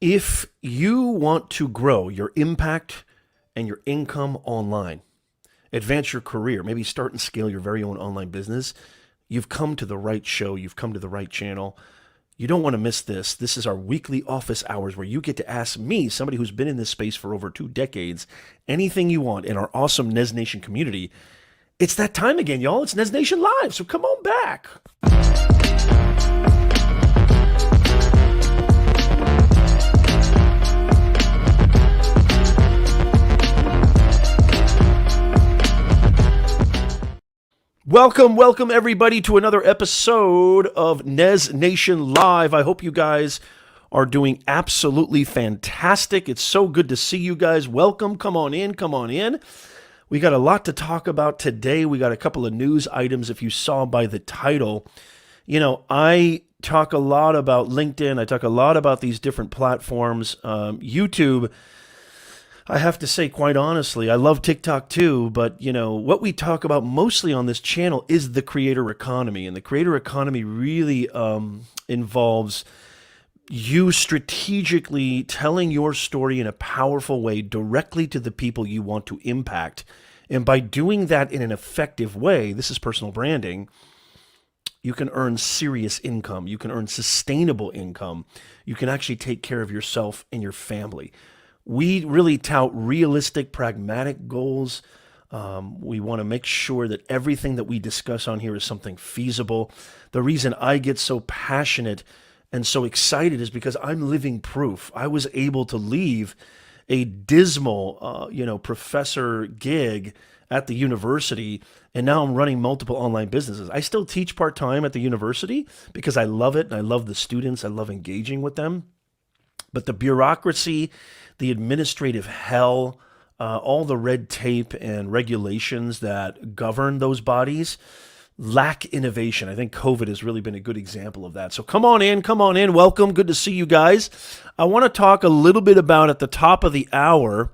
If you want to grow your impact and your income online, advance your career, maybe start and scale your very own online business, you've come to the right show. You've come to the right channel. You don't want to miss this. This is our weekly office hours where you get to ask me, somebody who's been in this space for over 2 decades, anything you want in our awesome NES Nation community. It's that time again, y'all. It's NES Nation Live, so come on back. Welcome everybody to another episode of NES Nation Live. I hope you guys are doing absolutely fantastic. It's so good to see you guys. Welcome. Come on in. We got a lot to talk about today. We got a couple of news items if you saw by the title. You know, I talk a lot about LinkedIn. I talk a lot about these different platforms. YouTube, I have to say, quite honestly, I love TikTok too, but you know, what we talk about mostly on this channel is the creator economy. And the creator economy really involves you strategically telling your story in a powerful way directly to the people you want to impact. And by doing that in an effective way, this is personal branding, you can earn serious income. You can earn sustainable income. You can actually take care of yourself and your family. We really tout realistic, pragmatic goals. We want to make sure that everything that we discuss on here is something feasible. The reason I get so passionate and so excited is because I'm living proof. I was able to leave a dismal, professor gig at the university, and now I'm running multiple online businesses. I still teach part-time at the university because I love it, and I love the students. I love engaging with them. But the bureaucracy, the administrative hell, all the red tape and regulations that govern those bodies lack innovation. I think COVID has really been a good example of that. So come on in. Welcome. Good to see you guys. I want to talk a little bit about at the top of the hour.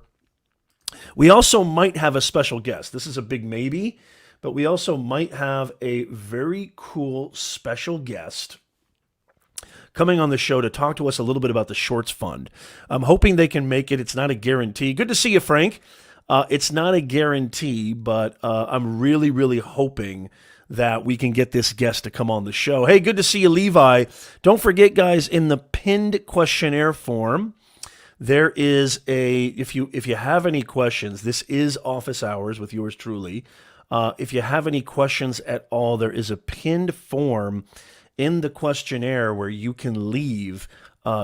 We also might have a special guest. This is a big maybe, but we also might have a very cool special guest coming on the show to talk to us a little bit about the Shorts Fund. I'm hoping they can make it. It's not a guarantee. Good to see you, Frank. It's not a guarantee, but I'm really, really hoping that we can get this guest to come on the show. Hey, good to see you, Levi. Don't forget, guys, in the pinned questionnaire form, there is if you have any questions, this is office hours with yours truly. If you have any questions at all, there is a pinned form in the questionnaire where you can leave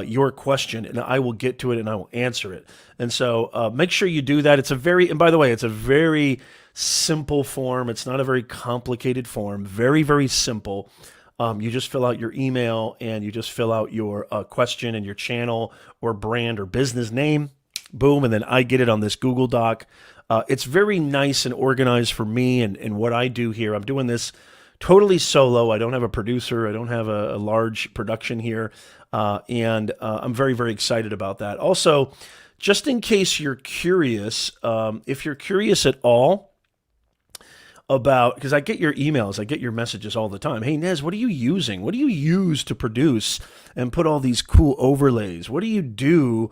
your question, and I will get to it and I will answer it. And so make sure you do that. And by the way, it's a very simple form. It's not a very complicated form. Very, very simple. You just fill out your email and you just fill out your question and your channel or brand or business name. Boom. And then I get it on this Google Doc. It's very nice and organized for me and what I do here. I'm doing this totally solo. I don't have a producer. I don't have a large production here. And I'm very, very excited about that. Also, just in case you're curious, if you're curious at all about, because I get your emails, I get your messages all the time. Hey, Nez, what are you using? What do you use to produce and put all these cool overlays? What do you do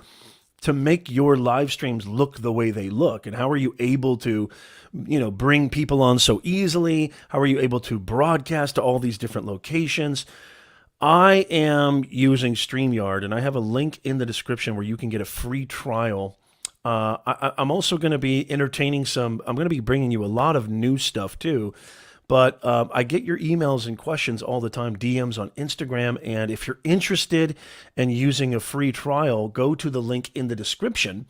to make your live streams look the way they look? And how are you able to bring people on so easily? How are you able to broadcast to all these different locations? I am using StreamYard, and I have a link in the description where you can get a free trial. I'm also going to be I'm going to be bringing you a lot of new stuff too. But I get your emails and questions all the time, DMs on Instagram. And if you're interested in using a free trial, go to the link in the description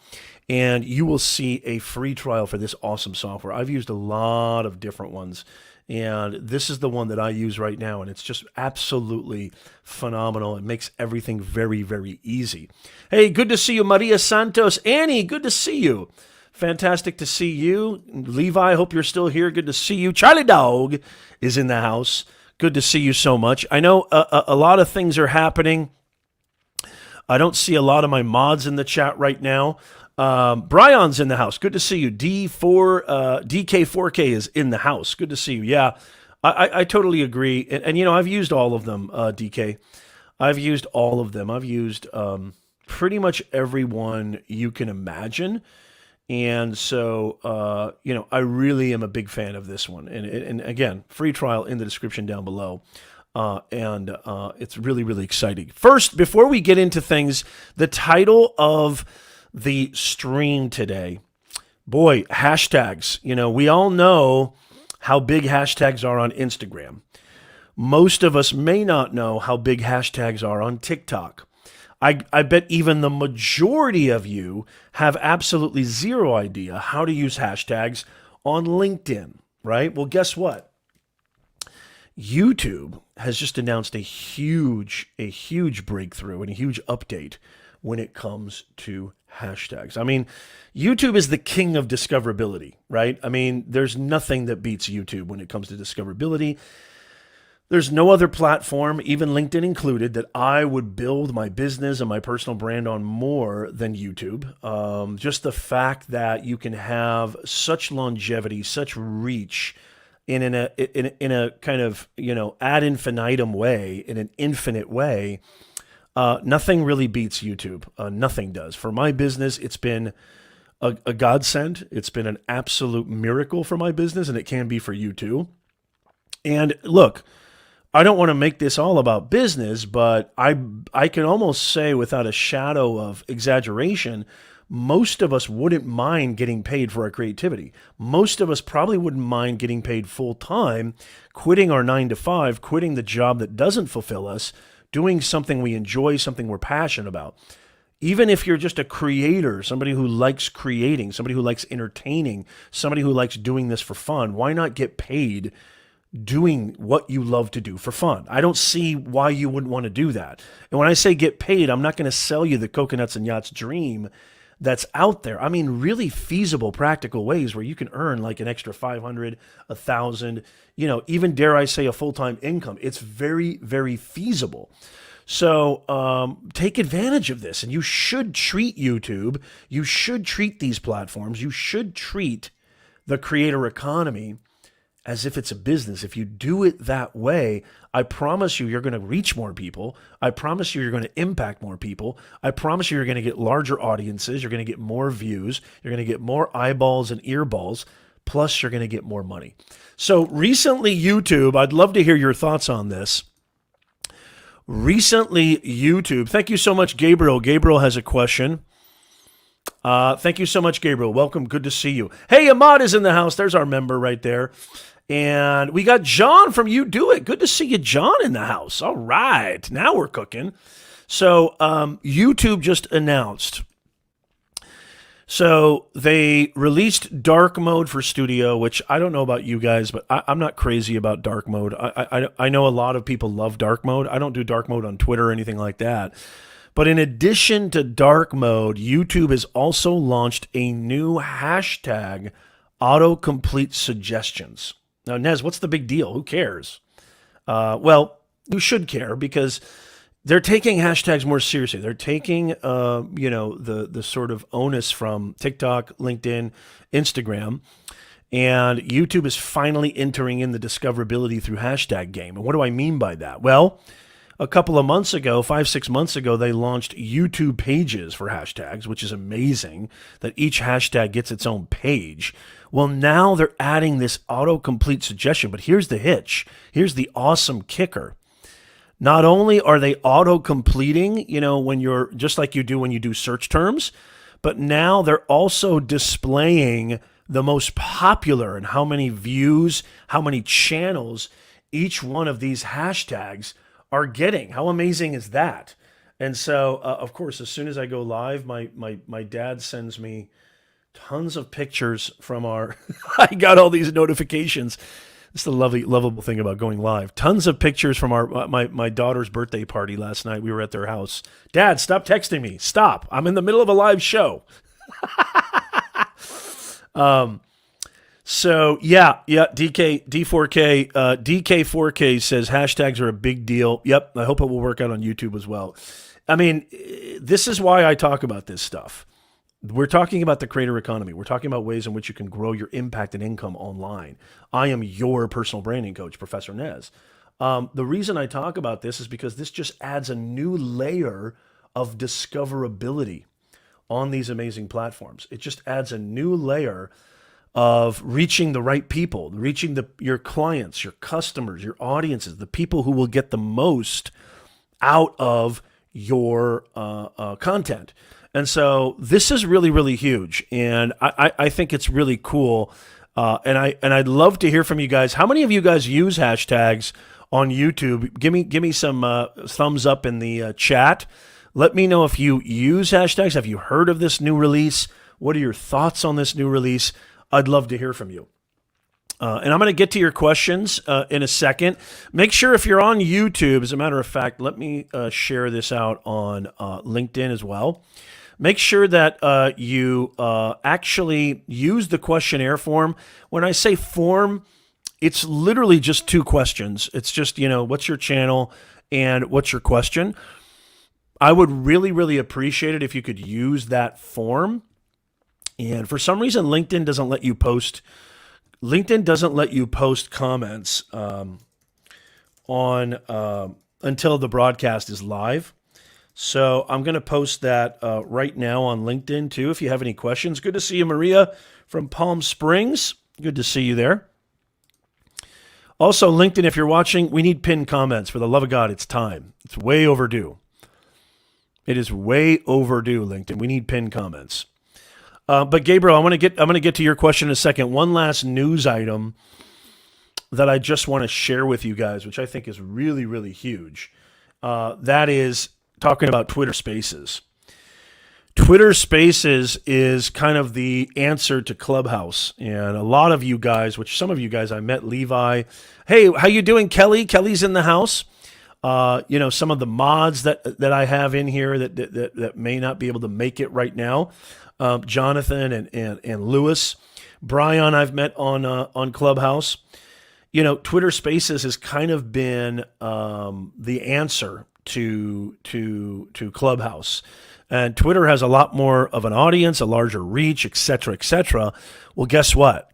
and you will see a free trial for this awesome software. I've used a lot of different ones, and this is the one that I use right now. And it's just absolutely phenomenal. It makes everything very, very easy. Hey, good to see you, Maria Santos. Annie, good to see you. Fantastic to see you. Levi, I hope you're still here. Good to see you. Charlie Dog is in the house. Good to see you so much. I know a lot of things are happening. I don't see a lot of my mods in the chat right now. Brian's in the house. Good to see you. DK4K is in the house. Good to see you. Yeah, I totally agree. And I've used all of them, DK. I've used all of them. I've used pretty much everyone you can imagine. And so, I really am a big fan of this one. And again, free trial in the description down below. And it's really, really exciting. First, before we get into things, the title of the stream today, boy, hashtags. We all know how big hashtags are on Instagram. Most of us may not know how big hashtags are on TikTok. I bet even the majority of you have absolutely zero idea how to use hashtags on LinkedIn, right? Well, guess what? YouTube has just announced a huge breakthrough and a huge update when it comes to hashtags. I mean, YouTube is the king of discoverability, right? I mean, there's nothing that beats YouTube when it comes to discoverability. There's no other platform, even LinkedIn included, that I would build my business and my personal brand on more than YouTube. Just the fact that you can have such longevity, such reach in a kind of, ad infinitum way, in an infinite way. Nothing really beats YouTube. Nothing does. For my business, it's been a godsend. It's been an absolute miracle for my business, and it can be for you too. And look, I don't want to make this all about business, but I can almost say without a shadow of exaggeration, most of us wouldn't mind getting paid for our creativity. Most of us probably wouldn't mind getting paid full time, quitting our 9 to 5, quitting the job that doesn't fulfill us, doing something we enjoy, something we're passionate about. Even if you're just a creator, somebody who likes creating, somebody who likes entertaining, somebody who likes doing this for fun, why not get paid doing what you love to do for fun? I don't see why you wouldn't want to do that. And when I say get paid, I'm not going to sell you the coconuts and yachts dream that's out there. I mean, really feasible, practical ways where you can earn like an extra 500, 1,000, even dare I say a full-time income. It's very, very feasible. So take advantage of this, and you should treat YouTube. You should treat these platforms. You should treat the creator economy as if it's a business. If you do it that way, I promise you're going to reach more people. I promise you're going to impact more people. I promise you're going to get larger audiences. You're going to get more views. You're going to get more eyeballs and earballs. Plus, you're going to get more money. So recently, YouTube, I'd love to hear your thoughts on this. Recently, YouTube, thank you so much, Gabriel. Gabriel has a question. Thank you so much, Gabriel. Welcome. Good to see you. Hey, Ahmad is in the house. There's our member right there. And we got John from You Do It. Good to see you, John, in the house. All right. Now we're cooking. So YouTube just announced. So they released dark mode for studio, which I don't know about you guys, but I'm not crazy about dark mode. I know a lot of people love dark mode. I don't do dark mode on Twitter or anything like that. But in addition to dark mode, YouTube has also launched a new hashtag, autocomplete suggestions. Now, Nez, what's the big deal? Who cares? Well, you should care because they're taking hashtags more seriously. They're taking, the sort of onus from TikTok, LinkedIn, Instagram, and YouTube is finally entering in the discoverability through hashtag game. And what do I mean by that? Well, a couple of months ago, 5-6 months ago, they launched YouTube pages for hashtags, which is amazing that each hashtag gets its own page. Well, now they're adding this autocomplete suggestion, but here's the hitch. Here's the awesome kicker. Not only are they auto-completing, when you're just like you do when you do search terms, but now they're also displaying the most popular and how many views, how many channels each one of these hashtags are getting. How amazing is that? And so, of course, as soon as I go live, my dad sends me tons of pictures from our, I got all these notifications. It's the lovable thing about going live. Tons of pictures from my daughter's birthday party last night. We were at their house. Dad, stop texting me. Stop. I'm in the middle of a live show. So yeah, D4K, DK4K says hashtags are a big deal. Yep, I hope it will work out on YouTube as well. I mean, this is why I talk about this stuff. We're talking about the creator economy. We're talking about ways in which you can grow your impact and income online. I am your personal branding coach, Professor Nez. The reason I talk about this is because this just adds a new layer of discoverability on these amazing platforms. It just adds a new layer of reaching the right people, reaching your clients, your customers, your audiences, the people who will get the most out of your content. And so this is really, really huge. And I think it's really cool. And I'd love to hear from you guys. How many of you guys use hashtags on YouTube? Give me some thumbs up in the chat. Let me know if you use hashtags. Have you heard of this new release? What are your thoughts on this new release? I'd love to hear from you. And I'm going to get to your questions in a second. Make sure if you're on YouTube, as a matter of fact, let me share this out on LinkedIn as well. Make sure that you actually use the questionnaire form. When I say form, it's literally just 2 questions. It's just, what's your channel and what's your question? I would really, really appreciate it if you could use that form. And for some reason, LinkedIn doesn't let you post. LinkedIn doesn't let you post comments on until the broadcast is live. So I'm going to post that right now on LinkedIn too. If you have any questions, good to see you, Maria from Palm Springs. Good to see you there. Also, LinkedIn, if you're watching, we need pinned comments. For the love of God, it's time. It's way overdue. It is way overdue, LinkedIn. We need pinned comments. But Gabriel, I'm going to get to your question in a second. One last news item that I just want to share with you guys, which I think is really, really huge. That is talking about Twitter Spaces. Twitter Spaces is kind of the answer to Clubhouse. And a lot of you guys, which some of you guys I met, Levi. Hey, how you doing, Kelly? Kelly's in the house. Some of the mods that I have in here that may not be able to make it right now. Jonathan and Lewis. Brian I've met on Clubhouse. Twitter Spaces has kind of been the answer to Clubhouse. And Twitter has a lot more of an audience, a larger reach, et cetera, et cetera. Well, guess what?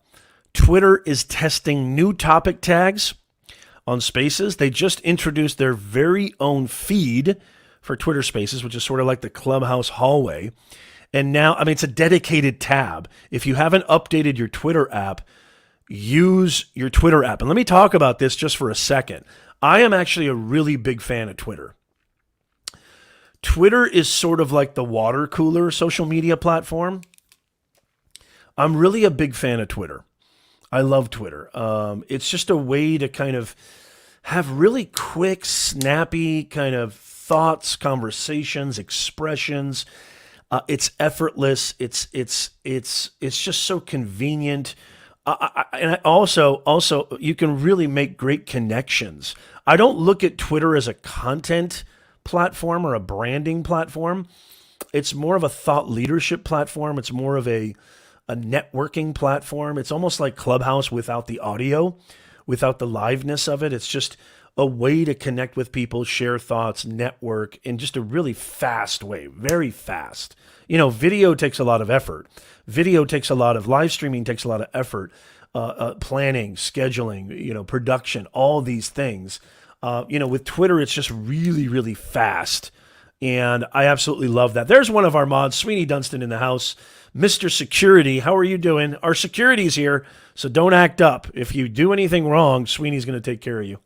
Twitter is testing new topic tags on Spaces. They just introduced their very own feed for Twitter Spaces, which is sort of like the Clubhouse hallway. And now, it's a dedicated tab. If you haven't updated your Twitter app, use your Twitter app. And let me talk about this just for a second. I am actually a really big fan of Twitter. Twitter is sort of like the water cooler social media platform. I'm really a big fan of Twitter. I love Twitter. It's just a way to kind of have really quick, snappy kind of thoughts, conversations, expressions. It's effortless. It's just so convenient. And also you can really make great connections. I don't look at Twitter as a content platform or a branding platform. It's more of a thought leadership platform. It's more of a networking platform. It's almost like Clubhouse without the audio, without the liveness of it. It's just a way to connect with people, share thoughts, network in just a really fast way, very fast. Video takes a lot of effort. Live streaming takes a lot of effort, planning, scheduling, production, all these things. With Twitter, it's just really, really fast. And I absolutely love that. There's one of our mods, Sweeney Dunstan in the house. Mr. Security, how are you doing? Our security's here, so don't act up. If you do anything wrong, Sweeney's going to take care of you.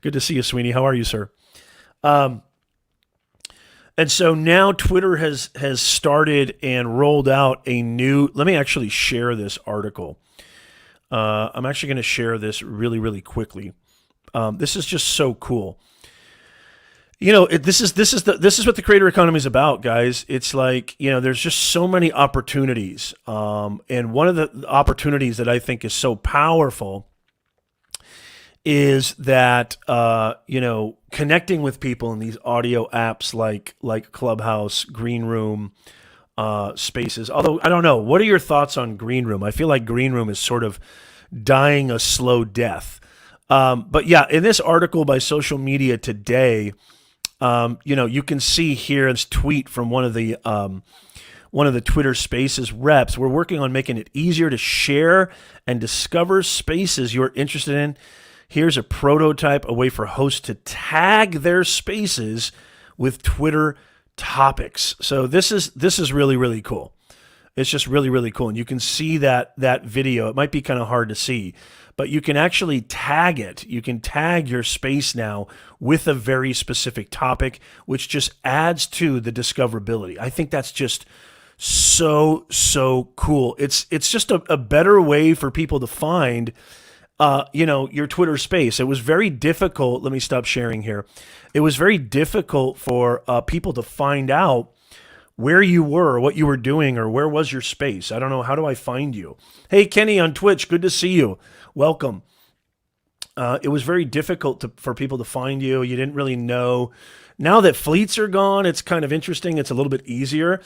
Good to see you, Sweeney. How are you, sir? And so now Twitter has started and rolled out a new, let me actually share this article. I'm actually going to share this really, really quickly. This is just so cool. This is what the creator economy is about, guys. It's like, there's just so many opportunities. And one of the opportunities that I think is so powerful is that, connecting with people in these audio apps like Clubhouse, Green Room, Spaces. Although, I don't know. What are your thoughts on Green Room? I feel like Green Room is sort of dying a slow death. But yeah, in this article by Social Media Today, you can see here this tweet from one of the Twitter Spaces reps. We're working on making it easier to share and discover spaces you're interested in. Here's a prototype, a way for hosts to tag their spaces with Twitter topics. So this is really, really cool. It's just really, really cool. And you can see that video. It might be kind of hard to see, but you can actually tag it. You can tag your space now with a very specific topic, which just adds to the discoverability. I think that's just so cool. It's just a better way for people to find your Twitter space. It was very difficult. Let me stop sharing here. It was very difficult for people to find out where you were, what you were doing, or where was your space. I don't know. How do I find you? Hey, Kenny on Twitch. Good to see you. Welcome. It was very difficult for people to find you. You didn't really know. Now that fleets are gone, it's kind of interesting. It's a little bit easier.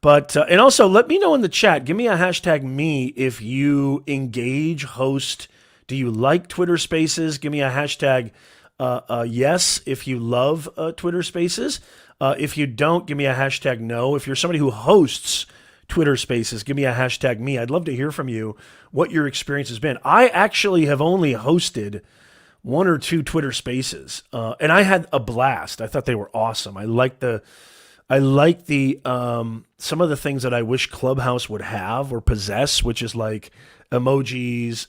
But and also, let me know in the chat. Give me a hashtag me if you engage, host. Do you like Twitter Spaces? Give me a hashtag yes if you love Twitter Spaces. If you don't, give me a hashtag no. If you're somebody who hosts Twitter Spaces, give me a hashtag me. I'd love to hear from you what your experience has been. I actually have only hosted 1 or 2 Twitter Spaces, and I had a blast. I thought they were awesome. I like the some of the things that I wish Clubhouse would have or possess, which is like emojis,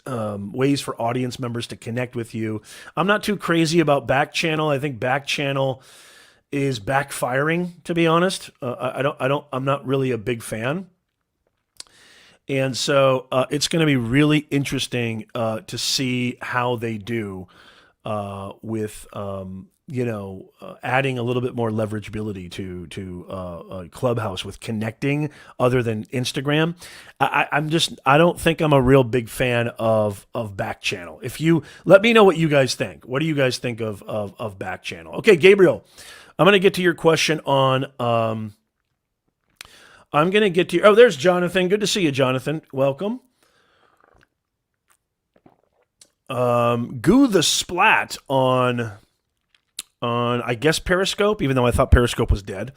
ways for audience members to connect with you. I'm not too crazy about back channel. I think back channel is backfiring, to be honest. I'm not really a big fan. And so it's going to be really interesting to see how they do with adding a little bit more leverageability to Clubhouse with connecting other than Instagram. I don't think I'm a real big fan of back channel. If you let me know what you guys think. What do you guys think of back channel? Okay, Gabriel, I'm going to get to your question on. I'm going to get to your. Oh, there's Jonathan. Good to see you, Jonathan. Welcome. Goo the Splat on I guess Periscope, even though I thought Periscope was dead.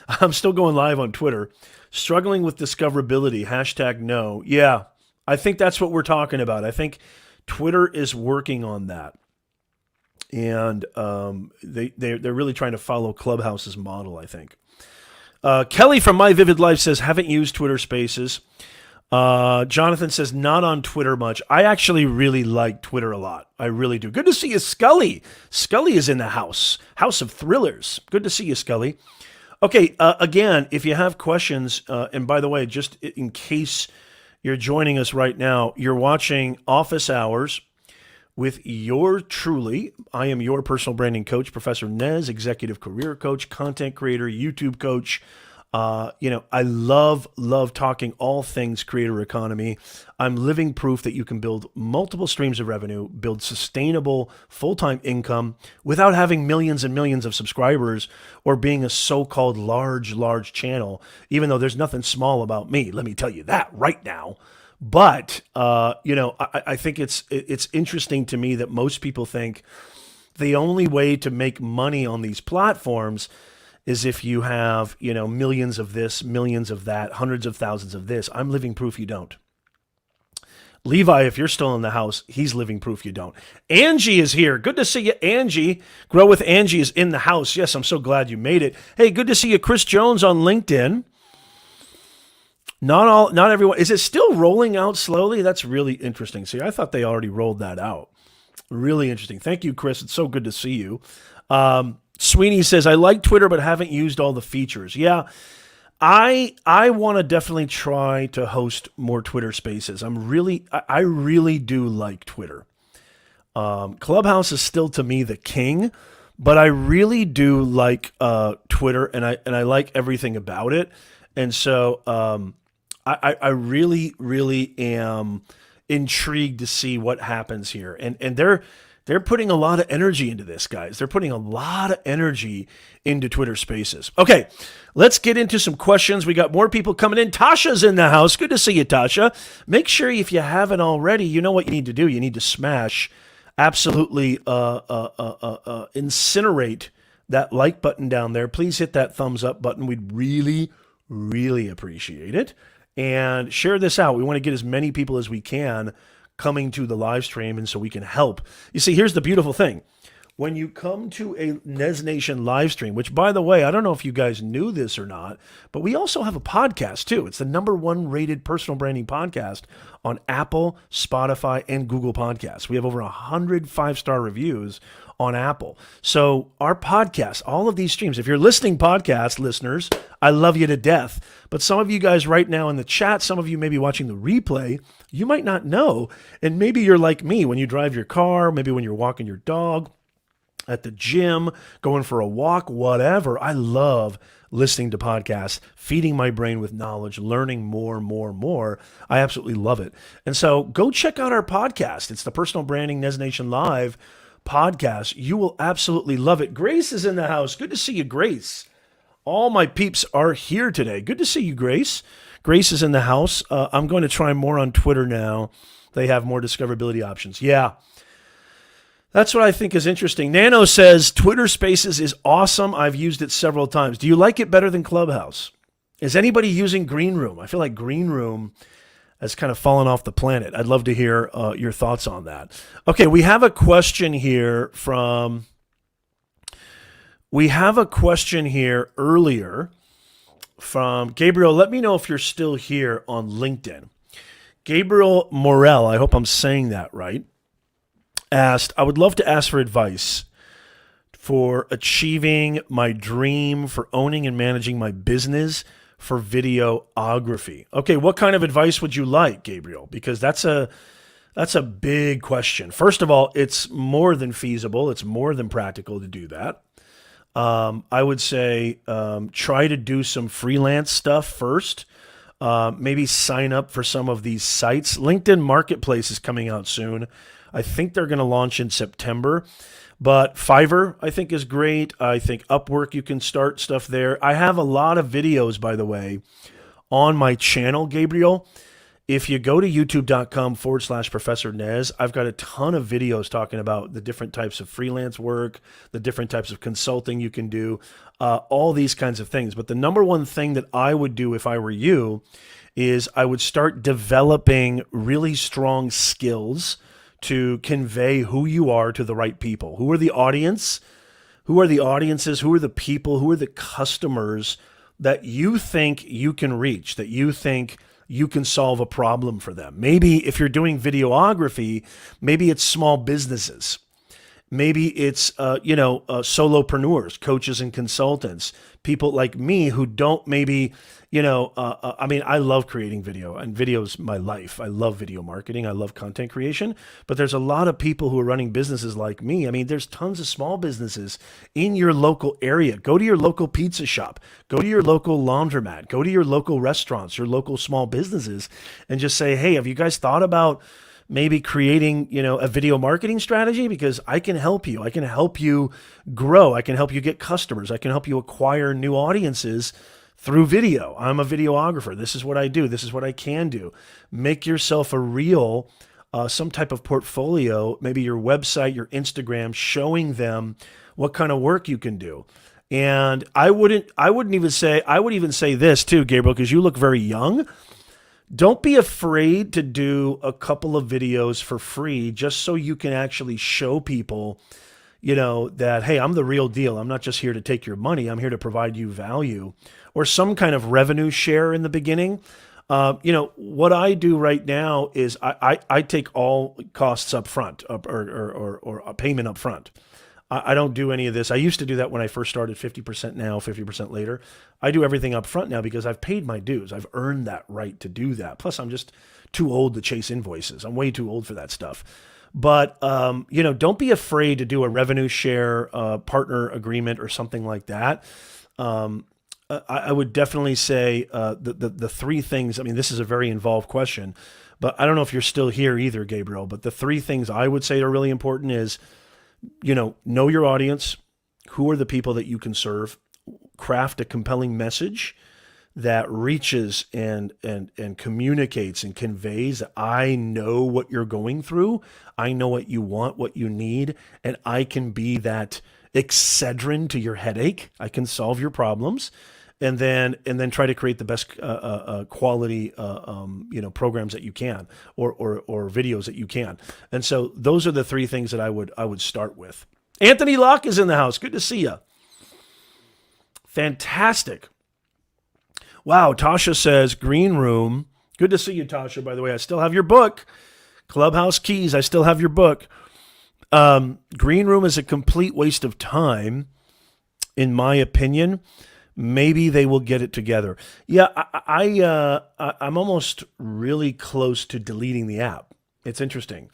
I'm still going live on Twitter. Struggling with discoverability. Hashtag no. Yeah, I think that's what we're talking about. I think Twitter is working on that. And they're really trying to follow Clubhouse's model, I think. Kelly from My Vivid Life says, haven't used Twitter Spaces. Jonathan says, not on Twitter much. I actually really like Twitter a lot. I really do. Good to see you, Scully. Scully is in the house. House of Thrillers. Good to see you, Scully. Okay, again, if you have questions, and by the way, just in case you're joining us right now, you're watching Office Hours with your truly. I am your personal branding coach, Professor Nez, executive career coach, content creator, YouTube coach. I love talking all things creator economy. I'm living proof that you can build multiple streams of revenue, build sustainable full-time income without having millions and millions of subscribers or being a so-called large channel, even though there's nothing small about me. Let me tell you that right now. But, I think it's interesting to me that most people think the only way to make money on these platforms is if you have, millions of this, millions of that, hundreds of thousands of this. I'm living proof you don't. Levi, if you're still in the house, he's living proof you don't. Angie is here. Good to see you, Angie. Grow with Angie is in the house. Yes, I'm so glad you made it. Hey, good to see you, Chris Jones on LinkedIn. Not everyone. Is it still rolling out slowly? That's really interesting. See, I thought they already rolled that out. Really interesting. Thank you, Chris. It's so good to see you. Sweeney says, I like Twitter, but haven't used all the features. Yeah, I want to definitely try to host more Twitter Spaces. I really do like Twitter. Clubhouse is still to me the king, but I really do like Twitter, and I like everything about it. And so I really am intrigued to see what happens here. And they're putting a lot of energy into this, guys. They're putting a lot of energy into Twitter Spaces. Okay, let's get into some questions. We got more people coming in. Tasha's in the house. Good to see you, Tasha. Make sure if you haven't already, you know what you need to do. You need to smash, absolutely incinerate that like button down there. Please hit that thumbs up button. We'd really appreciate it. And share this out. We want to get as many people as we can coming to the live stream, and so we can help. You see, here's the beautiful thing. when you come to a NES Nation live stream, which, by the way, I don't know if you guys knew this or not, but we also have a podcast too. It's the #1 rated personal branding podcast on Apple, Spotify, and Google Podcasts. We have over 100 5-star reviews on Apple. So our podcast, all of these streams, if you're listening podcast listeners, I love you to death. But some of you guys right now in the chat, some of you may be watching the replay, you might not know. And maybe you're like me when you drive your car, maybe when you're walking your dog, at the gym, going for a walk, whatever. I love listening to podcasts, feeding my brain with knowledge, learning more. I absolutely love it. And so go check out our podcast. It's the Personal Branding NES Nation Live podcast. You will absolutely love it. Grace is in the house. Good to see you, Grace. All my peeps are here today. Good to see you, Grace. Grace is in the house. I'm going to try more on Twitter now. They have more discoverability options. Yeah. That's what I think is interesting. Nano says, Twitter Spaces is awesome. I've used it several times. Do you like it better than Clubhouse? Is anybody using Green Room? I feel like Green Room has kind of fallen off the planet. I'd love to hear your thoughts on that. Okay, we have a question here earlier from Gabriel. Let me know if you're still here on LinkedIn. Gabriel Morel, I hope I'm saying that right, asked, I would love to ask for advice for achieving my dream for owning and managing my business for videography. Okay, what kind of advice would you like, Gabriel? Because that's a big question. First of all, it's more than feasible. It's more than practical to do that. I would say try to do some freelance stuff first. Maybe sign up for some of these sites. LinkedIn Marketplace is coming out soon. I think they're going to launch in September, but Fiverr I think is great. I think Upwork, you can start stuff there. I have a lot of videos, by the way, on my channel, Gabriel. If you go to youtube.com/Professor Nez, I've got a ton of videos talking about the different types of freelance work, the different types of consulting you can do, all these kinds of things. But the #1 thing that I would do if I were you is I would start developing really strong skills to convey who you are to the right people. Who are the audience? Who are the audiences? Who are the people? Who are the customers that you think you can reach, that you think you can solve a problem for them? Maybe if you're doing videography, maybe it's small businesses. Maybe it's, solopreneurs, coaches and consultants, people like me who don't maybe, I love creating video, and video's my life. I love video marketing. I love content creation, but there's a lot of people who are running businesses like me. I mean, there's tons of small businesses in your local area. Go to your local pizza shop, go to your local laundromat, go to your local restaurants, your local small businesses, and just say, hey, have you guys thought about maybe creating, a video marketing strategy? Because I can help you. I can help you grow. I can help you get customers. I can help you acquire new audiences through video. I'm a videographer. This is what I do. This is what I can do. Make yourself a reel, some type of portfolio, maybe your website, your Instagram, showing them what kind of work you can do. And I would even say this too, Gabriel, because you look very young. Don't be afraid to do a couple of videos for free just so you can actually show people, that, hey, I'm the real deal. I'm not just here to take your money. I'm here to provide you value, or some kind of revenue share in the beginning. What I do right now is I take all costs up front, or a payment up front. I don't do any of this. I used to do that when I first started, 50% now, 50% later. I do everything up front now because I've paid my dues. I've earned that right to do that. Plus, I'm just too old to chase invoices. I'm way too old for that stuff. But, don't be afraid to do a revenue share partner agreement or something like that. I would definitely say the three things. I mean, this is a very involved question, but I don't know if you're still here either, Gabriel. But the three things I would say are really important is, know your audience. Who are the people that you can serve? Craft a compelling message that reaches and communicates and conveys, I know what you're going through. I know what you want, what you need, and I can be that Excedrin to your headache. I can solve your problems. And then try to create the best quality programs that you can, or videos that you can. And so those are the three things that I would start with. Anthony Locke is in the house. Good to see you. Fantastic. Wow, Tasha says, Green Room. Good to see you, Tasha, by the way. I still have your book. Clubhouse Keys, I still have your book. Green Room is a complete waste of time, in my opinion. Maybe they will get it together. Yeah, I'm almost really close to deleting the app. It's interesting.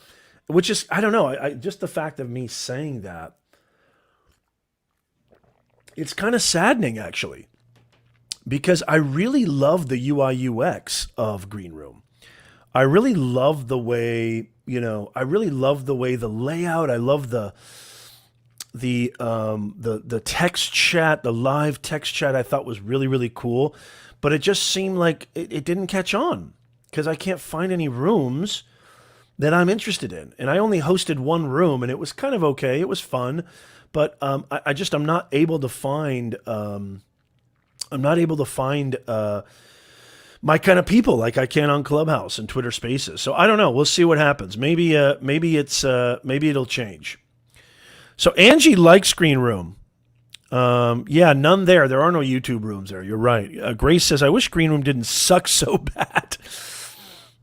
Which is, I don't know, just the fact of me saying that, it's kind of saddening, actually. Because I really love the UI UX of Green Room. I really love the way, I really love the way the layout. I love the text chat, the live text chat. I thought was really, really cool, but it just seemed like it didn't catch on because I can't find any rooms that I'm interested in. And I only hosted one room, and it was kind of okay. It was fun, but I'm not able to find. I'm not able to find my kind of people like I can on Clubhouse and Twitter Spaces. So I don't know. We'll see what happens. Maybe it'll change. So Angie likes Green Room. Yeah, none there. There are no YouTube rooms there. You're right. Grace says, I wish Green Room didn't suck so bad.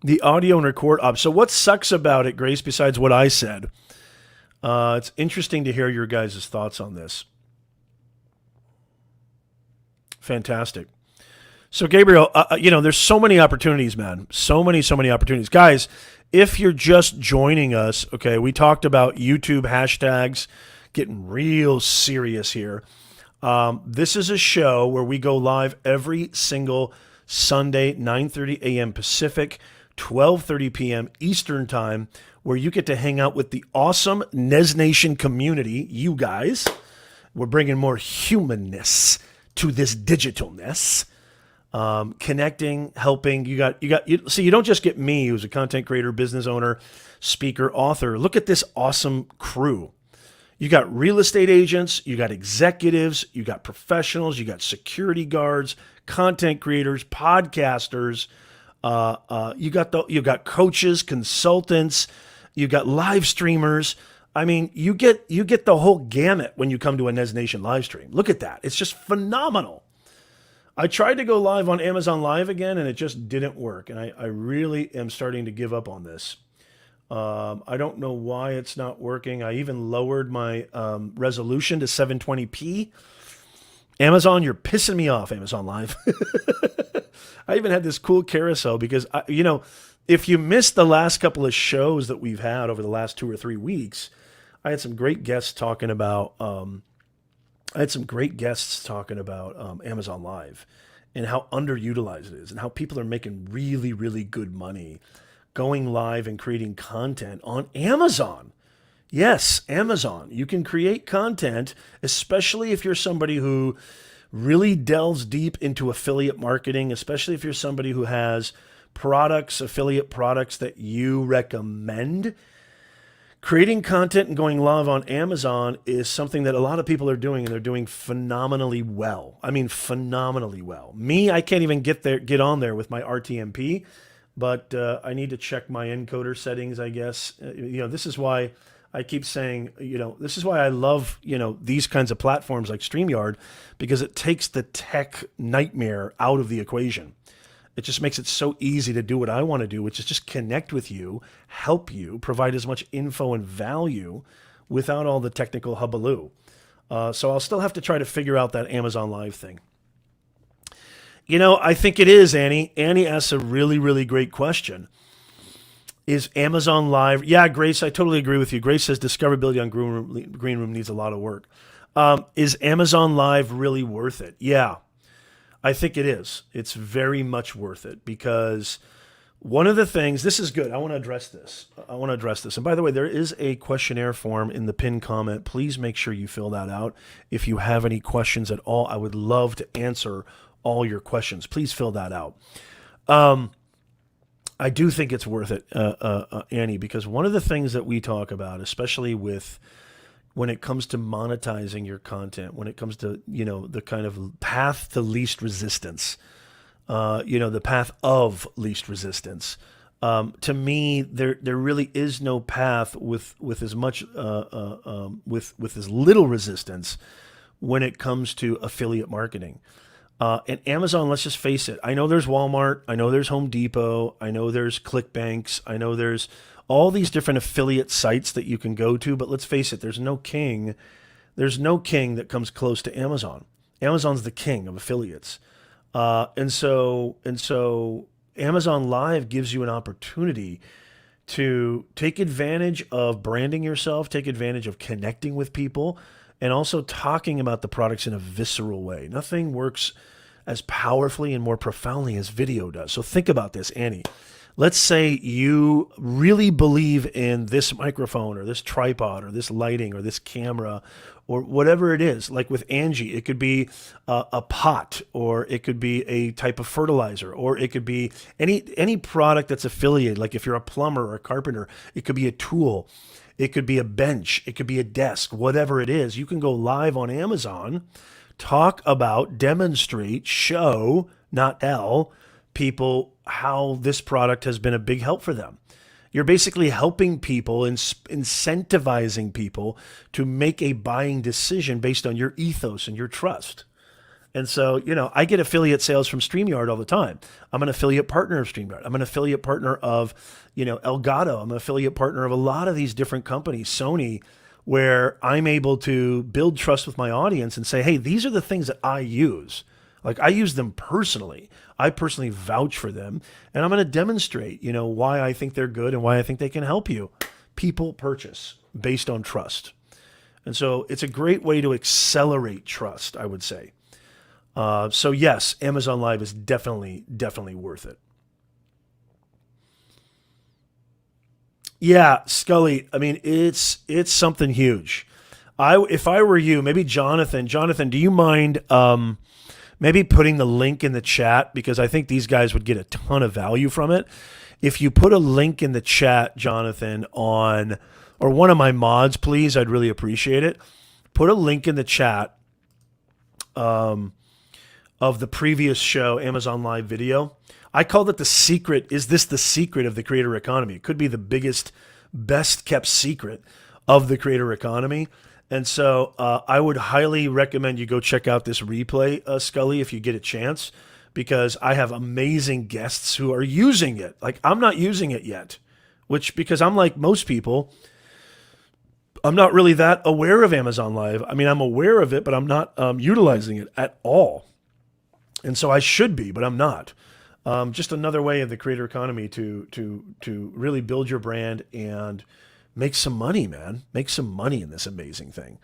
The audio and record up. So what sucks about it, Grace, besides what I said? It's interesting to hear your guys' thoughts on this. Fantastic. So Gabriel, there's so many opportunities, man. So many opportunities. Guys, if you're just joining us, okay, we talked about YouTube hashtags, getting real serious here. This is a show where we go live every single Sunday, 9:30 a.m. Pacific, 12:30 p.m. Eastern Time, where you get to hang out with the awesome NES Nation community, you guys. We're bringing more humanness to this digitalness, connecting, helping. You don't just get me, who's a content creator, business owner, speaker, author. Look at this awesome crew. You got real estate agents, you got executives, you got professionals, you got security guards, content creators, podcasters. You got coaches, consultants, you got live streamers. I mean, you get the whole gamut when you come to a NES Nation live stream. Look at that. It's just phenomenal. I tried to go live on Amazon Live again, and it just didn't work. And I really am starting to give up on this. I don't know why it's not working. I even lowered my resolution to 720p. Amazon, you're pissing me off, Amazon Live. I even had this cool carousel because, if you missed the last couple of shows that we've had over the last 2 or 3 weeks, I had some great guests talking about Amazon Live and how underutilized it is and how people are making really, really good money going live and creating content on Amazon. Yes, Amazon. You can create content, especially if you're somebody who really delves deep into affiliate marketing, especially if you're somebody who has affiliate products that you recommend. Creating content and going live on Amazon is something that a lot of people are doing, and they're doing phenomenally well. I mean, phenomenally well. Me, I can't even get on there with my RTMP, but I need to check my encoder settings, I guess. This is why I keep saying, this is why I love, these kinds of platforms like StreamYard, because it takes the tech nightmare out of the equation. It just makes it so easy to do what I want to do, which is just connect with you, help you, provide as much info and value without all the technical hullabaloo. So I'll still have to try to figure out that Amazon Live thing. I think it is, Annie. Annie asks a really, really great question. Is Amazon Live? Yeah, Grace, I totally agree with you. Grace says discoverability on Green Room needs a lot of work. Is Amazon Live really worth it? Yeah. I think it is. It's very much worth it because one of the things, this is good. I want to address this. And by the way, there is a questionnaire form in the pinned comment. Please make sure you fill that out. If you have any questions at all, I would love to answer all your questions. Please fill that out. I do think it's worth it, Annie, because one of the things that we talk about, especially when it comes to monetizing your content, when it comes to, the kind of path to least resistance, the path of least resistance, To me, there really is no path with as much with as little resistance when it comes to affiliate marketing. And Amazon, let's just face it. I know there's Walmart. I know there's Home Depot. I know there's ClickBanks. I know there's all these different affiliate sites that you can go to. But let's face it, there's no king. There's no king that comes close to Amazon. Amazon's the king of affiliates. And so Amazon Live gives you an opportunity to take advantage of branding yourself, take advantage of connecting with people, and also talking about the products in a visceral way. Nothing works as powerfully and more profoundly as video does. So think about this, Annie. Let's say you really believe in this microphone or this tripod or this lighting or this camera or whatever it is. Like with Angie, it could be a pot, or it could be a type of fertilizer, or it could be any product that's affiliated. Like if you're a plumber or a carpenter, it could be a tool. It could be a bench. It could be a desk. Whatever it is, you can go live on Amazon, talk about, demonstrate, show, not tell people how this product has been a big help for them. You're basically helping people and incentivizing people to make a buying decision based on your ethos and your trust. And so, I get affiliate sales from StreamYard all the time. I'm an affiliate partner of StreamYard. I'm an affiliate partner of, Elgato. I'm an affiliate partner of a lot of these different companies, Sony, where I'm able to build trust with my audience and say, hey, these are the things that I use. Like I use them personally. I personally vouch for them, and I'm going to demonstrate, why I think they're good and why I think they can help you. People purchase based on trust. And so it's a great way to accelerate trust, I would say. So yes, Amazon Live is definitely worth it. Yeah, Scully. I mean, it's something huge. If I were you, maybe Jonathan, do you mind maybe putting the link in the chat, because I think these guys would get a ton of value from it. If you put a link in the chat, Jonathan, or one of my mods, please, I'd really appreciate it. Put a link in the chat of the previous show, Amazon Live video. I called it the secret. Is this the secret of the creator economy? It could be the biggest, best kept secret of the creator economy. And so I would highly recommend you go check out this replay, Scully, if you get a chance, because I have amazing guests who are using it. Like I'm not using it yet, because I'm like most people, I'm not really that aware of Amazon Live. I mean, I'm aware of it, but I'm not utilizing it at all. And so I should be, but I'm not. Just another way of the creator economy to really build your brand and make some money, man. Make some money in this amazing thing.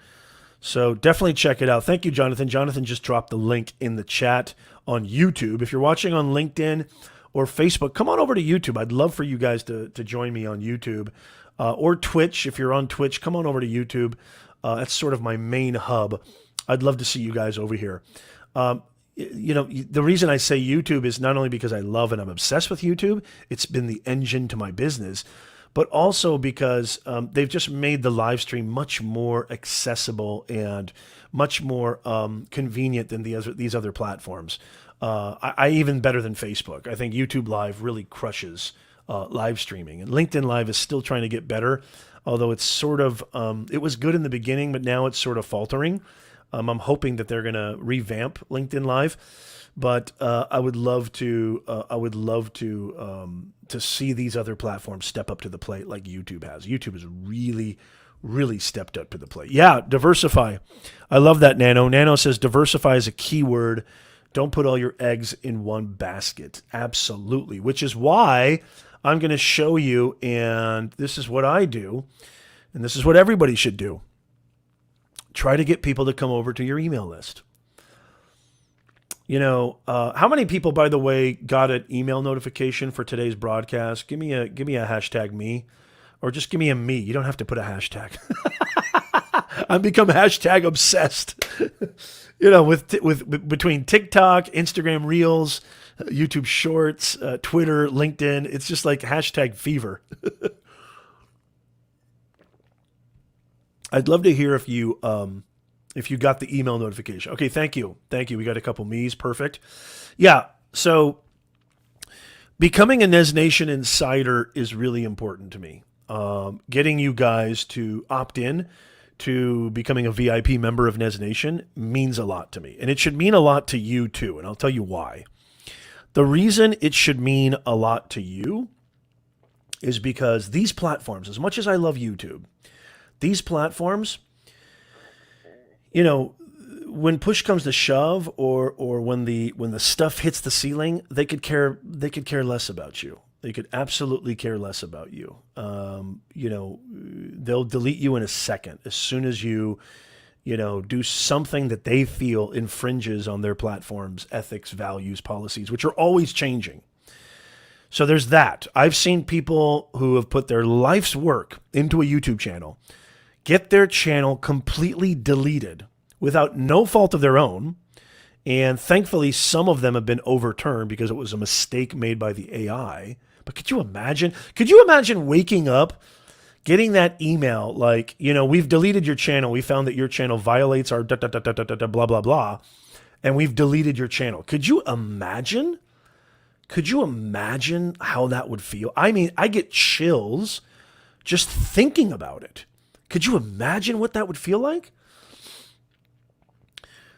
So definitely check it out. Thank you, Jonathan. Jonathan just dropped the link in the chat on YouTube. If you're watching on LinkedIn or Facebook, come on over to YouTube. I'd love for you guys to join me on YouTube or Twitch. If you're on Twitch, come on over to YouTube. That's sort of my main hub. I'd love to see you guys over here. The reason I say YouTube is not only because I love and I'm obsessed with YouTube, it's been the engine to my business, but also because they've just made the live stream much more accessible and much more convenient than these other platforms. I even better than Facebook. I think YouTube Live really crushes live streaming, and LinkedIn Live is still trying to get better, although it's sort of it was good in the beginning, but now it's sort of faltering. I'm hoping that they're going to revamp LinkedIn Live, but I would love to see these other platforms step up to the plate like YouTube has. YouTube has really stepped up to the plate. Yeah, diversify. I love that, Nano. Nano says diversify is a key word. Don't put all your eggs in one basket. Absolutely, which is why I'm going to show you, and this is what I do, and this is what everybody should do. Try to get people to come over to your email list. How many people, by the way, got an email notification for today's broadcast? Give me a hashtag me, or just give me a me. You don't have to put a hashtag. I've become hashtag obsessed. With between TikTok, Instagram Reels, YouTube Shorts, Twitter, LinkedIn, it's just like hashtag fever. I'd love to hear if you got the email notification. Okay, thank you. We got a couple me's, perfect. Yeah, so Becoming a NES Nation Insider is really important to me. Getting you guys to opt in to becoming a VIP member of NES Nation means a lot to me. And it should mean a lot to you too. And I'll tell you why. The reason it should mean a lot to you is because these platforms, as much as I love YouTube, these platforms, you know, when push comes to shove, or when the stuff hits the ceiling, they could care less about you. They could absolutely care less about you. You know, they'll delete you in a second as soon as you do something that they feel infringes on their platform's ethics, values, policies, which are always changing. So there's that. I've seen people who have put their life's work into a YouTube channel get their channel completely deleted without no fault of their own. And thankfully, some of them have been overturned because it was a mistake made by the AI. But could you imagine? Could you imagine waking up, getting that email like, we've deleted your channel. We found that your channel violates our blah, blah, blah. And we've deleted your channel. Could you imagine? Could you imagine how that would feel? I mean, I get chills just thinking about it. Could you imagine what that would feel like?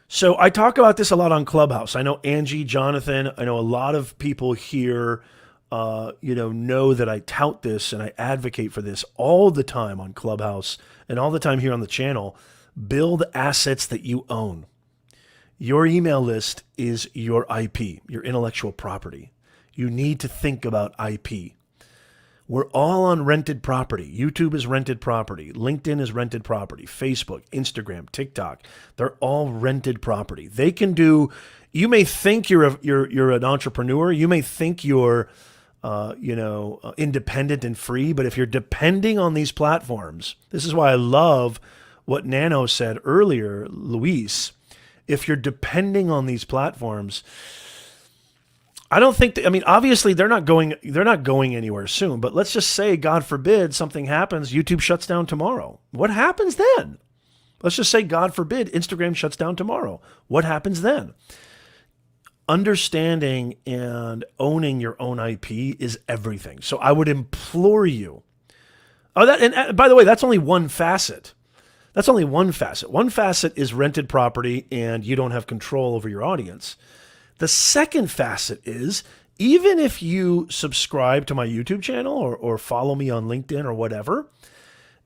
So I talk about this a lot on Clubhouse. I know Angie, Jonathan, I know a lot of people here, know that I tout this and I advocate for this all the time on Clubhouse and all the time here on the channel. Build assets that you own. Your email list is your IP, your intellectual property. You need to think about IP. We're all on rented property. YouTube is rented property. LinkedIn is rented property. Facebook, Instagram, TikTok, they're all rented property. They can do. You may think you're an entrepreneur. You may think you're, independent and free. But if you're depending on these platforms, this is why I love what Nano said earlier, Luis. If you're depending on these platforms, I don't think obviously they're not going anywhere soon, but let's just say, God forbid, something happens, YouTube shuts down tomorrow. What happens then? Let's just say, God forbid, Instagram shuts down tomorrow. What happens then? Understanding and owning your own IP is everything. So I would implore you. And by the way, that's only one facet. That's only one facet. One facet is rented property and you don't have control over your audience. The second facet is, even if you subscribe to my YouTube channel or follow me on LinkedIn or whatever,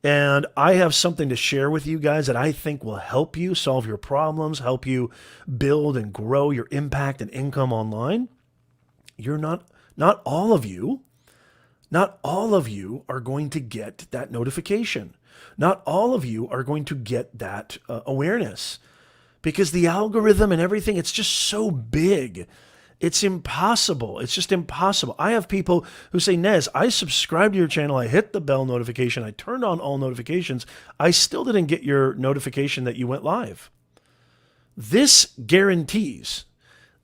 and I have something to share with you guys that I think will help you solve your problems, help you build and grow your impact and income online, not all of you are going to get that notification. Not all of you are going to get that awareness. Because the algorithm and everything, it's just so big. It's impossible. It's just impossible. I have people who say, Nez, I subscribed to your channel. I hit the bell notification. I turned on all notifications. I still didn't get your notification that you went live. This guarantees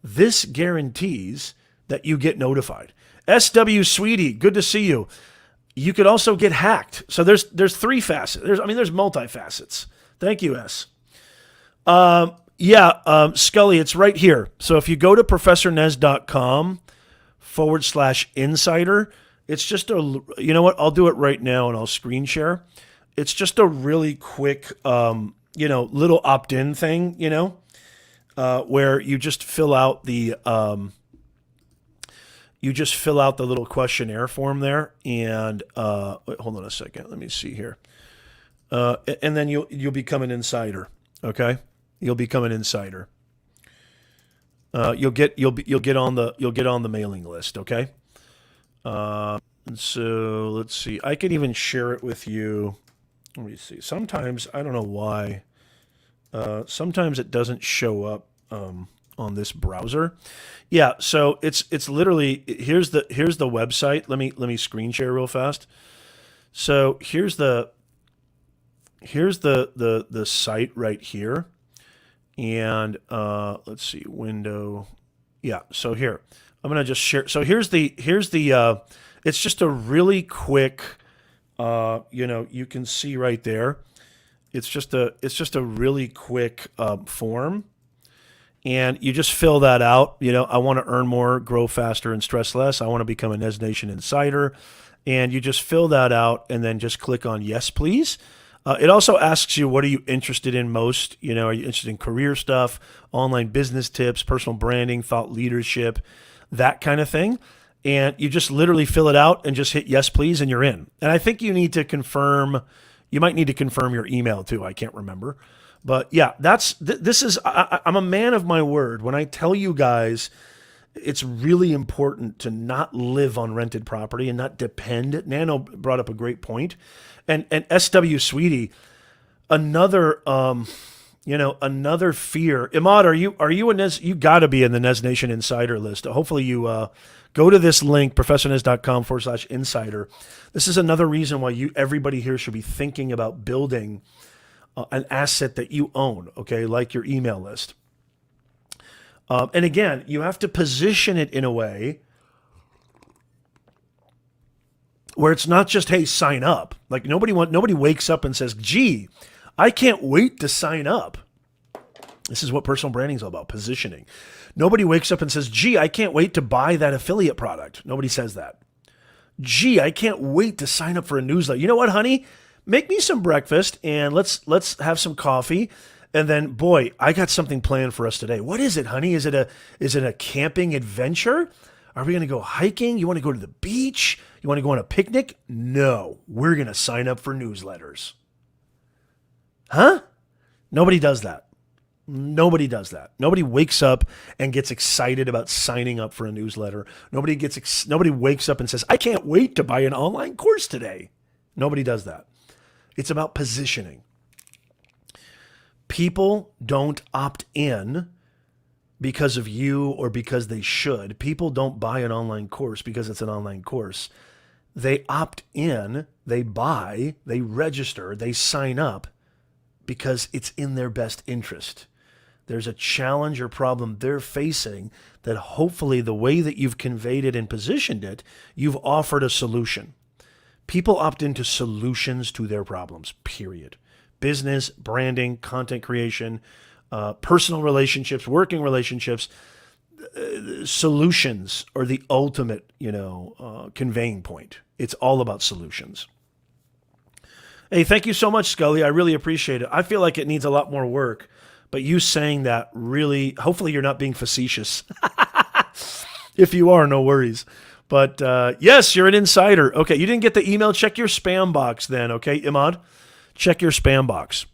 that you get notified. SW Sweetie, good to see you. You could also get hacked. So there's three facets. There's multifacets. Thank you, S. Scully, it's right here. So if you go to professornez.com/insider, it's just you know what? I'll do it right now and I'll screen share. It's just a really quick, little opt-in thing, where you just fill out the little questionnaire form there. And, wait, hold on a second. Let me see here. And then you'll become an insider. Okay. You'll become an insider. You'll get on the mailing list. Okay. And so let's see. I can even share it with you. Let me see. Sometimes I don't know why. Sometimes it doesn't show up on this browser. Yeah. So it's literally here's the website. Let me screen share real fast. So here's the site right here. And let's see, window. Yeah, so here. I'm going to just share. So here's the it's just a really quick you can see right there. It's just a really quick form. And you just fill that out. I want to earn more, grow faster, and stress less. I want to become a NES Nation Insider. And you just fill that out and then just click on yes, please. It also asks you, what are you interested in most? Are you interested in career stuff, online business tips, personal branding, thought leadership, that kind of thing? And you just literally fill it out and just hit yes, please, and you're in. And I think you need to confirm, you might need to confirm your email too. I can't remember. But yeah, I'm a man of my word. When I tell you guys, it's really important to not live on rented property and not depend. Nano brought up a great point. And SW Sweetie, another another fear. Imad, are you a NES? You got to be in the NES Nation Insider list. Hopefully you go to this link, professornez.com/insider. This is another reason why everybody here should be thinking about building an asset that you own, okay, like your email list. And again, you have to position it in a way where it's not just, hey, sign up. Like nobody wakes up and says, gee, I can't wait to sign up. This is what personal branding is all about, positioning. Nobody wakes up and says, gee, I can't wait to buy that affiliate product. Nobody says that. Gee, I can't wait to sign up for a newsletter. You know what, honey? Make me some breakfast and let's have some coffee. And then, boy, I got something planned for us today. What is it, honey? Is it a camping adventure? Are we going to go hiking? You want to go to the beach? You want to go on a picnic? No, we're going to sign up for newsletters. Huh? Nobody does that. Nobody does that. Nobody wakes up and gets excited about signing up for a newsletter. Nobody wakes up and says, I can't wait to buy an online course today. Nobody does that. It's about positioning. People don't opt in because of you or because they should. People don't buy an online course because it's an online course. They opt in, they buy, they register, they sign up because it's in their best interest. There's a challenge or problem they're facing that hopefully the way that you've conveyed it and positioned it, you've offered a solution. People opt into solutions to their problems, period. Business, branding, content creation, personal relationships, working relationships, solutions are the ultimate, conveying point. It's all about solutions. Hey, thank you so much, Scully. I really appreciate it. I feel like it needs a lot more work, but you saying that really, hopefully you're not being facetious. If you are, no worries. But yes, you're an insider. Okay, you didn't get the email? Check your spam box then, okay, Imad? Check your spam box.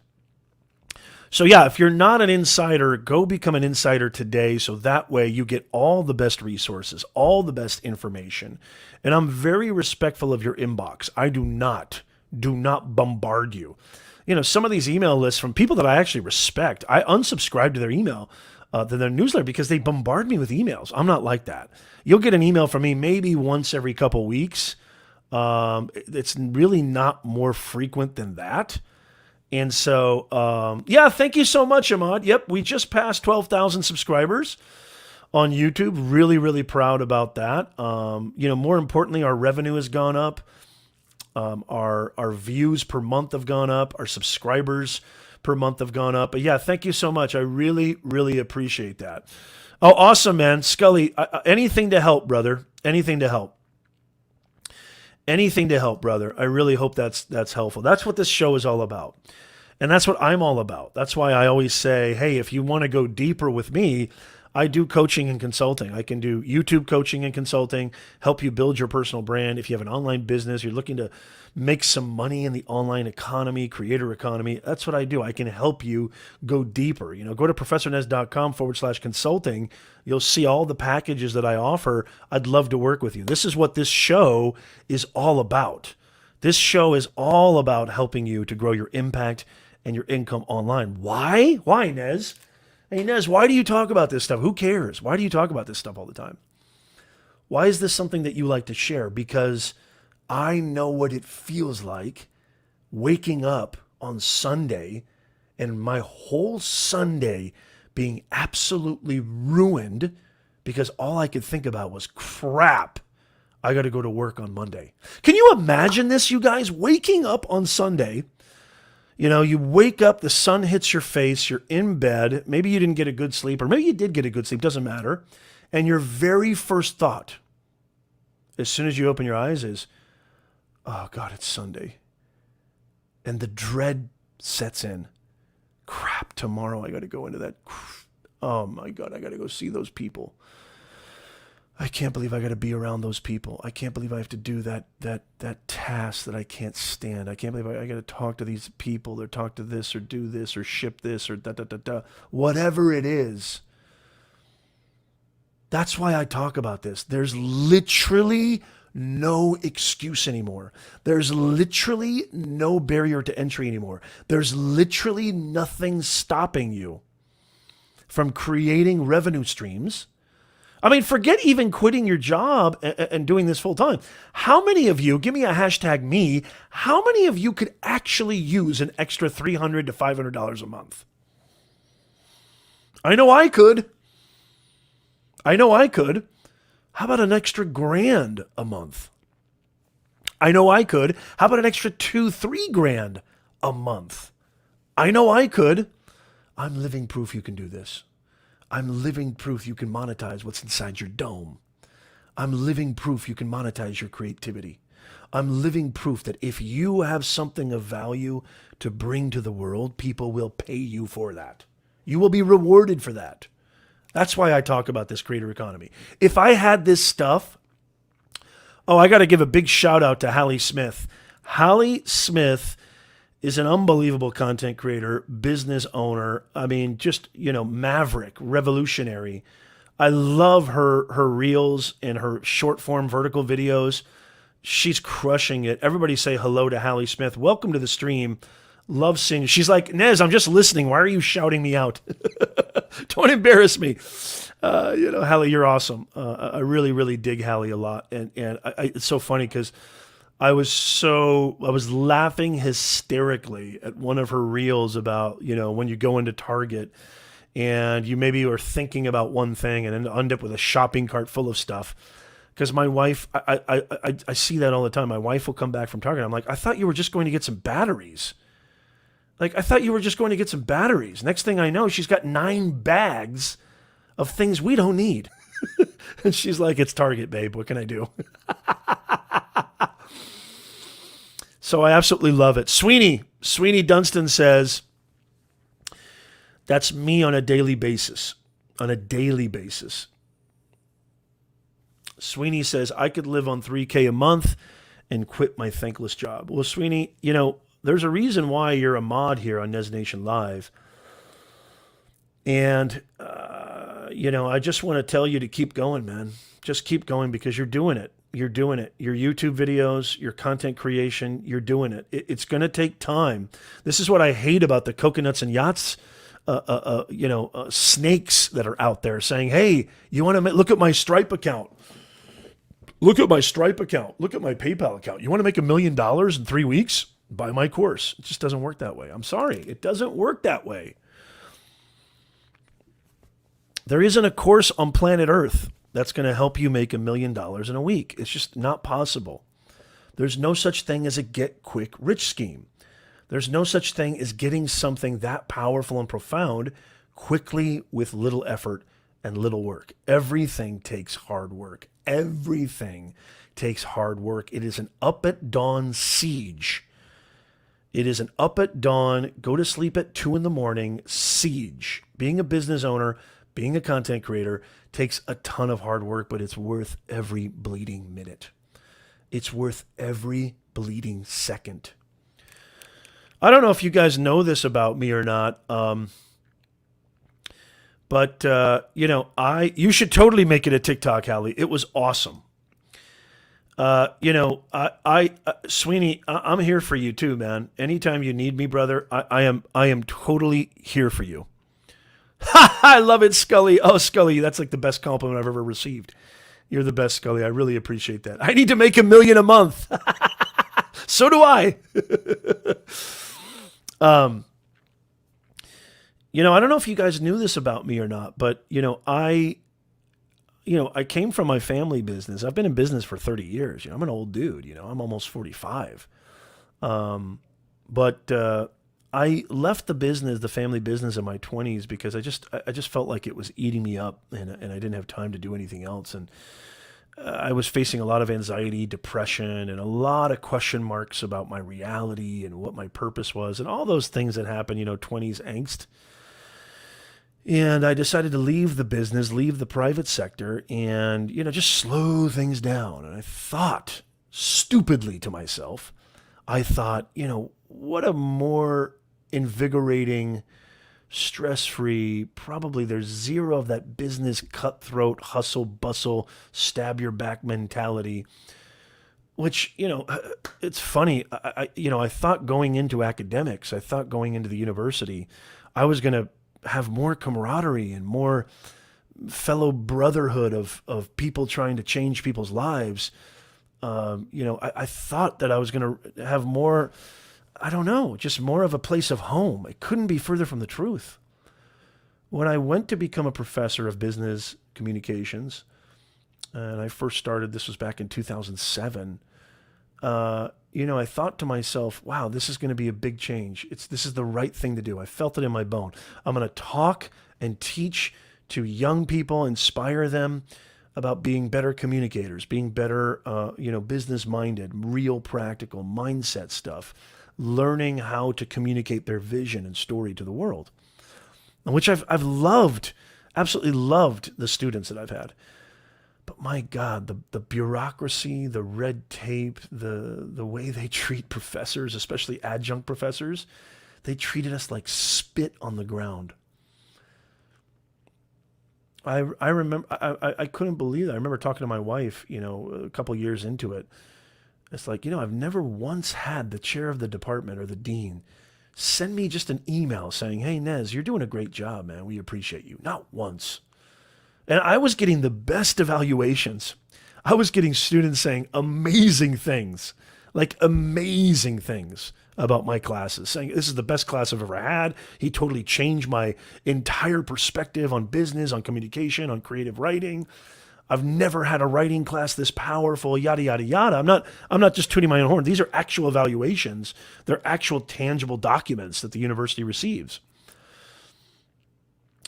So yeah, if you're not an insider, go become an insider today so that way you get all the best resources, all the best information. And I'm very respectful of your inbox. I do not bombard you. Some of these email lists from people that I actually respect, I unsubscribe to their email, to their newsletter because they bombard me with emails. I'm not like that. You'll get an email from me maybe once every couple weeks. It's really not more frequent than that. And so, yeah, thank you so much, Ahmad. Yep, we just passed 12,000 subscribers on YouTube. Really, really proud about that. More importantly, our revenue has gone up. Our views per month have gone up. Our subscribers per month have gone up. But yeah, thank you so much. I really, really appreciate that. Oh, awesome, man. Scully, anything to help, brother. Anything to help. Anything to help, brother. I really hope that's helpful. That's what this show is all about. And that's what I'm all about. That's why I always say, hey, if you want to go deeper with me, I do coaching and consulting. I can do YouTube coaching and consulting, help you build your personal brand. If you have an online business, you're looking to make some money in the online economy, creator economy, that's what I do. I can help you go deeper. Go to professornez.com/consulting. You'll see all the packages that I offer. I'd love to work with you. This is what this show is all about. This show is all about helping you to grow your impact and your income online. Why? Why, Nez? Hey, Nez, why do you talk about this stuff? Who cares? Why do you talk about this stuff all the time? Why is this something that you like to share? Because I know what it feels like waking up on Sunday and my whole Sunday being absolutely ruined because all I could think about was, crap, I got to go to work on Monday. Can you imagine this, you guys? Waking up on Sunday, You wake up, the sun hits your face, you're in bed, maybe you didn't get a good sleep, or maybe you did get a good sleep, doesn't matter. And your very first thought, as soon as you open your eyes, is, oh God, it's Sunday. And the dread sets in. Crap, tomorrow I got to go into that. Oh my God, I got to go see those people. I can't believe I got to be around those people. I can't believe I have to do that task that I can't stand. I can't believe I got to talk to these people or talk to this or do this or ship this or da. Whatever it is. That's why I talk about this. There's literally no excuse anymore. There's literally no barrier to entry anymore. There's literally nothing stopping you from creating revenue streams. I mean, forget even quitting your job and doing this full time. How many of you, give me a hashtag me, how many of you could actually use an extra $300 to $500 a month? I know I could. How about an extra $1,000 a month? I know I could. How about an extra $2,000-3,000 a month? I know I could. I'm living proof you can do this. I'm living proof you can monetize what's inside your dome. I'm living proof you can monetize your creativity. I'm living proof that if you have something of value to bring to the world, people will pay you for that. You will be rewarded for that. That's why I talk about this creator economy. If I had this stuff, I got to give a big shout out to Hallie Smith. Hallie Smith is an unbelievable content creator, business owner. I mean, just, maverick, revolutionary. I love her reels and her short form vertical videos. She's crushing it. Everybody say hello to Hallie Smith. Welcome to the stream. Love seeing you. She's like, Nez, I'm just listening. Why are you shouting me out? Don't embarrass me. Hallie, you're awesome. I really, really dig Hallie a lot. And it's so funny because I was laughing hysterically at one of her reels about, when you go into Target and you maybe are thinking about one thing and then end up with a shopping cart full of stuff. Because my wife, I see that all the time. My wife will come back from Target. I'm like, I thought you were just going to get some batteries. Next thing I know, she's got 9 bags of things we don't need. And she's like, it's Target, babe. What can I do? So I absolutely love it. Sweeney Dunstan says, that's me on a daily basis. Sweeney says, I could live on $3,000 a month and quit my thankless job. Well, Sweeney, there's a reason why you're a mod here on NES Nation Live. And, I just want to tell you to keep going, man. Just keep going because you're doing it. Your YouTube videos, your content creation, you're doing it. It's going to take time. This is what I hate about the Coconuts and Yachts, snakes that are out there saying, hey, you want to look at my Stripe account. Look at my PayPal account. You want to make $1 million in 3 weeks? Buy my course. It just doesn't work that way. I'm sorry. It doesn't work that way. There isn't a course on planet Earth that's going to help you make $1 million in a week. It's just not possible. There's no such thing as a get-quick-rich scheme. There's no such thing as getting something that powerful and profound quickly with little effort and little work. Everything takes hard work. It is an up-at-dawn siege. It is an up-at-dawn, go to sleep at 2 a.m. siege. Being a business owner, being a content creator takes a ton of hard work, but it's worth every bleeding minute. It's worth every bleeding second. I don't know if you guys know this about me or not, but you should totally make it a TikTok, Hallie. It was awesome. Sweeney, I'm here for you too, man. Anytime you need me, brother, I am totally here for you. I love it, Scully. Oh, Scully, that's like the best compliment I've ever received. You're the best, Scully. I really appreciate that. I need to make $1 million a month. So do I. I don't know if you guys knew this about me or not, but, I came from my family business. I've been in business for 30 years. I'm an old dude, I'm almost 45. But I left the business, the family business, in my 20s because I just felt like it was eating me up, and I didn't have time to do anything else. And I was facing a lot of anxiety, depression, and a lot of question marks about my reality and what my purpose was, and all those things that happen, 20s angst. And I decided to leave the business, leave the private sector, and, just slow things down. And I thought, stupidly to myself, I thought, what a more invigorating, stress-free, probably there's zero of that business cutthroat, hustle, bustle, stab your back mentality, which, it's funny. I thought going into academics, I thought going into the university, I was going to have more camaraderie and more fellow brotherhood of people trying to change people's lives. I thought that I was going to have more, I don't know, just more of a place of home. It couldn't be further from the truth. When I went to become a professor of business communications, and I first started, this was back in 2007, I thought to myself, wow, this is going to be a big change. This is the right thing to do. I felt it in my bone. I'm going to talk and teach to young people, inspire them about being better communicators, being better, business-minded, real practical mindset stuff, learning how to communicate their vision and story to the world, which I've loved, absolutely loved the students that I've had. But my God, the bureaucracy, the red tape, the way they treat professors, especially adjunct professors, they treated us like spit on the ground. I remember, I couldn't believe that. I remember talking to my wife, a couple years into it. It's like, I've never once had the chair of the department or the dean send me just an email saying, hey, Nez, you're doing a great job, man. We appreciate you. Not once. And I was getting the best evaluations. I was getting students saying amazing things about my classes, saying this is the best class I've ever had. He totally changed my entire perspective on business, on communication, on creative writing. I've never had a writing class this powerful, yada, yada, yada. I'm not just tooting my own horn. These are actual evaluations. They're actual tangible documents that the university receives.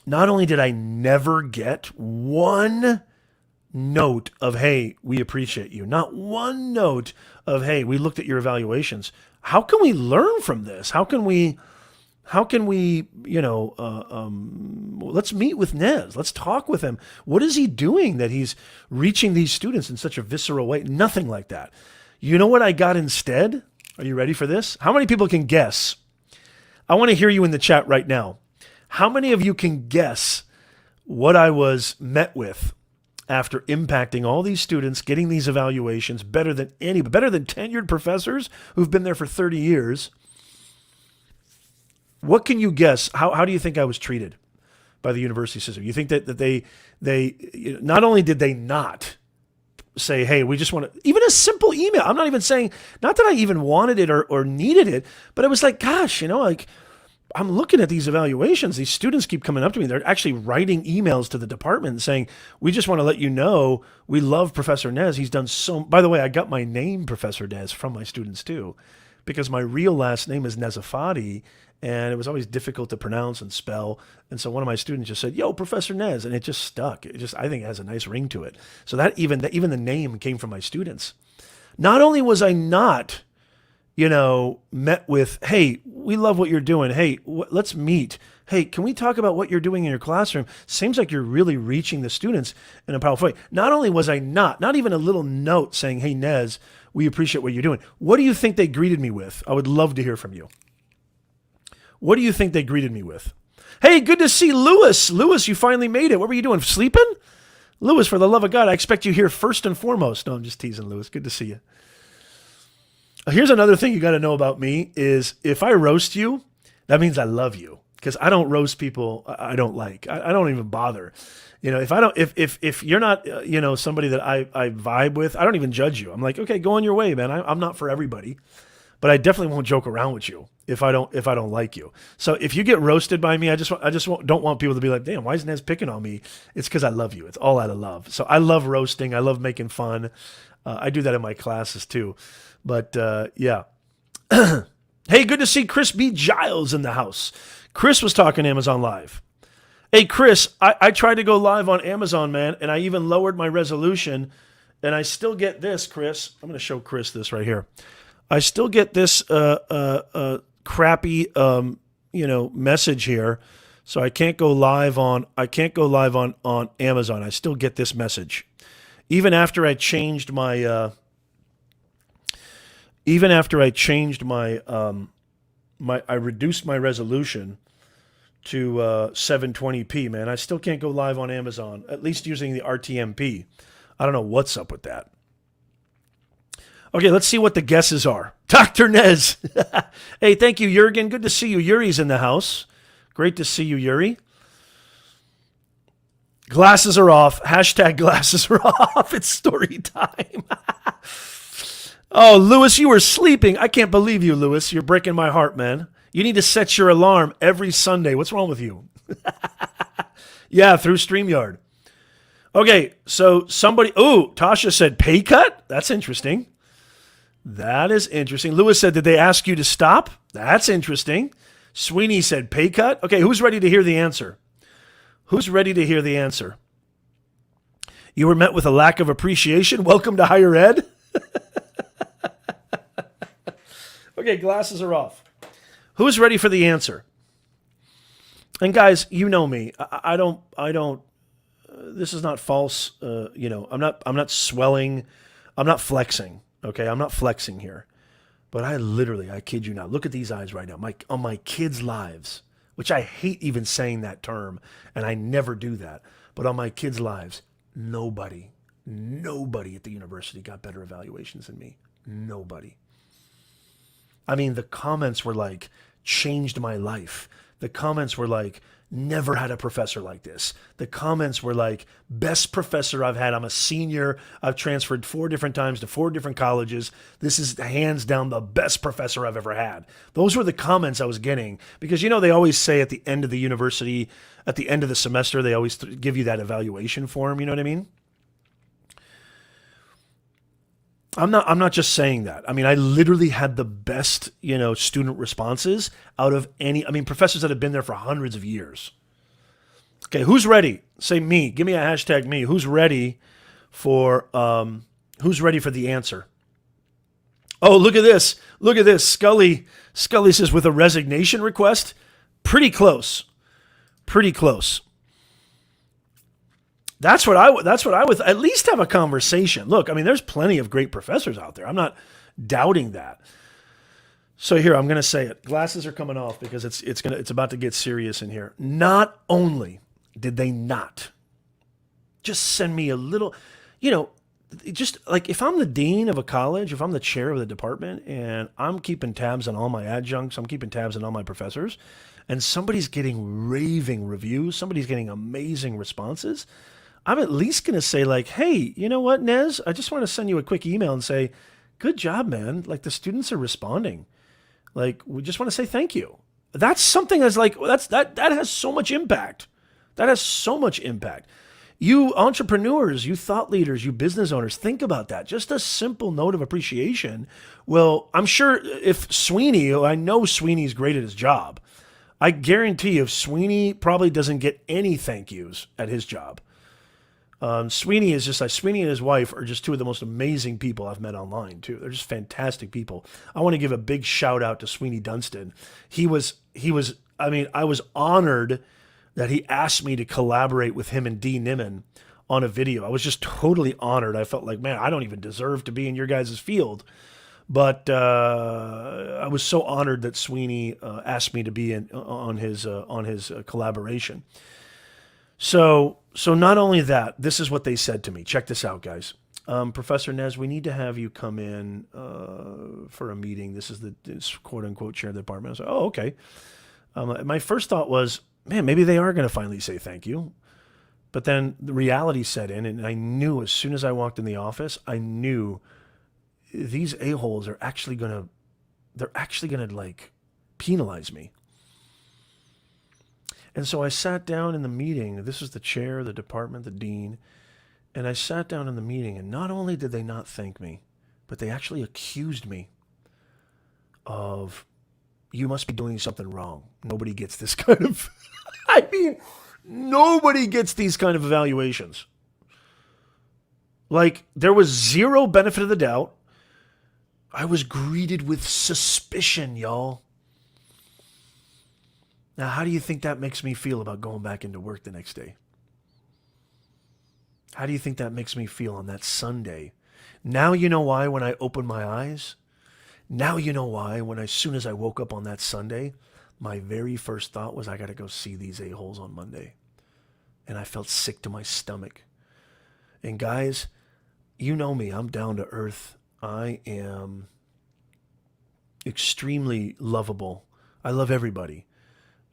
Not only did I never get one note of, hey, we appreciate you. Not one note of, hey, we looked at your evaluations. How can we learn from this? How can we, let's meet with Nez. Let's talk with him. What is he doing that he's reaching these students in such a visceral way? Nothing like that. You know what I got instead? Are you ready for this? How many people can guess? I want to hear you in the chat right now. How many of you can guess what I was met with after impacting all these students, getting these evaluations better than tenured professors who've been there for 30 years? What can you guess? How do you think I was treated by the university system? You think that they not only did they not say, hey, we just want to, even a simple email. I'm not even saying, not that I even wanted it or needed it, but it was like, gosh, I'm looking at these evaluations. These students keep coming up to me. They're actually writing emails to the department saying, we just want to let you know we love Professor Nez. He's done so. By the way, I got my name, Professor Nez, from my students too, because my real last name is Nezafati, and it was always difficult to pronounce and spell. And so one of my students just said, yo, Professor Nez, and it just stuck. I think it has a nice ring to it. So that even the name came from my students. Not only was I not met with, hey, we love what you're doing. Hey, let's meet. Hey, can we talk about what you're doing in your classroom? Seems like you're really reaching the students in a powerful way. Not only was I not even a little note saying, hey, Nez, we appreciate what you're doing. What do you think they greeted me with? I would love to hear from you. What do you think they greeted me with? Hey, good to see Lewis. Lewis, you finally made it. What were you doing? Sleeping? Lewis, for the love of God, I expect you here first and foremost. No, I'm just teasing, Lewis. Good to see you. Here's another thing you got to know about me is if I roast you, that means I love you, because I don't roast people I don't like. I don't even bother. If you're not, somebody that I vibe with, I don't even judge you. I'm like, okay, go on your way, man. I'm not for everybody, but I definitely won't joke around with you if I don't like you. So if you get roasted by me, I just don't want people to be like, damn, why is Nez picking on me? It's because I love you. It's all out of love. So I love roasting. I love making fun. I do that in my classes too. But yeah. Hey, good to see Chris B. Giles in the house. Chris was talking Amazon Live. Hey, Chris, I tried to go live on Amazon, man, and I even lowered my resolution, and I still get this, Chris. I'm going to show Chris this right here. I still get this crappy, message here. So I can't go live on Amazon. I still get this message. Even after I changed my I reduced my resolution to 720p, man. I still can't go live on Amazon, at least using the RTMP. I don't know what's up with that. Okay, let's see what the guesses are. Dr. Nez. Hey, thank you, Jurgen. Good to see you. Yuri's in the house. Great to see you, Yuri. Glasses are off. Hashtag glasses are off. It's story time. Oh, Lewis, you were sleeping. I can't believe you, Lewis. You're breaking my heart, man. You need to set your alarm every Sunday. What's wrong with you? Yeah, through StreamYard. Okay, so Tasha said pay cut? That's interesting. That is interesting. Lewis said, did they ask you to stop? That's interesting. Sweeney said pay cut. Okay, who's ready to hear the answer? Who's ready to hear the answer? You were met with a lack of appreciation. Welcome to higher ed. Okay, glasses are off. Who's ready for the answer? And guys, you know me. I don't. This is not false. I'm not swelling. I'm not flexing. Okay, I'm not flexing here. But I kid you not. Look at these eyes right now. On my kids' lives, which I hate even saying that term, and I never do that. But on my kids' lives, nobody at the university got better evaluations than me. Nobody. I mean, the comments were like, changed my life. The comments were like, never had a professor like this. The comments were like, best professor I've had. I'm a senior. I've transferred 4 different times to 4 different colleges. This is hands down the best professor I've ever had. Those were the comments I was getting because, they always say at the end of the university, at the end of the semester, they always give you that evaluation form. You know what I mean? I'm not just saying that. I mean, I literally had the best, student responses out of professors that have been there for hundreds of years. Okay, who's ready? Say me. Give me a hashtag me. Who's ready for the answer? Oh, look at this. Look at this. Scully says with a resignation request. Pretty close. Pretty close. That's what I would at least have a conversation. Look, there's plenty of great professors out there. I'm not doubting that. So here, I'm going to say it. Glasses are coming off because it's about to get serious in here. Not only did they not just send me a little, just like if I'm the dean of a college, if I'm the chair of the department and I'm keeping tabs on all my adjuncts, I'm keeping tabs on all my professors, and somebody's getting raving reviews, somebody's getting amazing responses, I'm at least going to say like, hey, you know what, Nez? I just want to send you a quick email and say, good job, man. Like the students are responding. Like, we just want to say thank you. That's something that has so much impact. That has so much impact. You entrepreneurs, you thought leaders, you business owners, think about that. Just a simple note of appreciation. Well, I'm sure if Sweeney, I know Sweeney's great at his job. I guarantee you if Sweeney probably doesn't get any thank yous at his job. Sweeney and his wife are just 2 of the most amazing people I've met online too. They're just fantastic people. I want to give a big shout out to Sweeney Dunstan. I was honored that he asked me to collaborate with him and Dee Niman on a video. I was just totally honored. I felt like, man, I don't even deserve to be in your guys' field. But I was so honored that Sweeney asked me to be on his collaboration. So not only that, this is what they said to me. Check this out, guys. Professor Nez, we need to have you come in for a meeting. This is the quote-unquote chair of the department. I was like, oh, okay. My first thought was, man, maybe they are going to finally say thank you. But then the reality set in, and I knew as soon as I walked in the office, I knew these a-holes are actually going to like penalize me. And so I sat down in the meeting. This is the chair of the department, the dean. And I sat down in the meeting, and not only did they not thank me, but they actually accused me of you must be doing something wrong. Nobody gets this kind of, I mean, nobody gets these kind of evaluations. Like, there was zero benefit of the doubt. I was greeted with suspicion, y'all. Now, how do you think that makes me feel about going back into work the next day? How do you think that makes me feel on that Sunday? Now you know why when I opened my eyes. Now you know why when as soon as I woke up on that Sunday, my very first thought was I got to go see these a-holes on Monday. And I felt sick to my stomach. And guys, you know me, I'm down to earth. I am extremely lovable. I love everybody.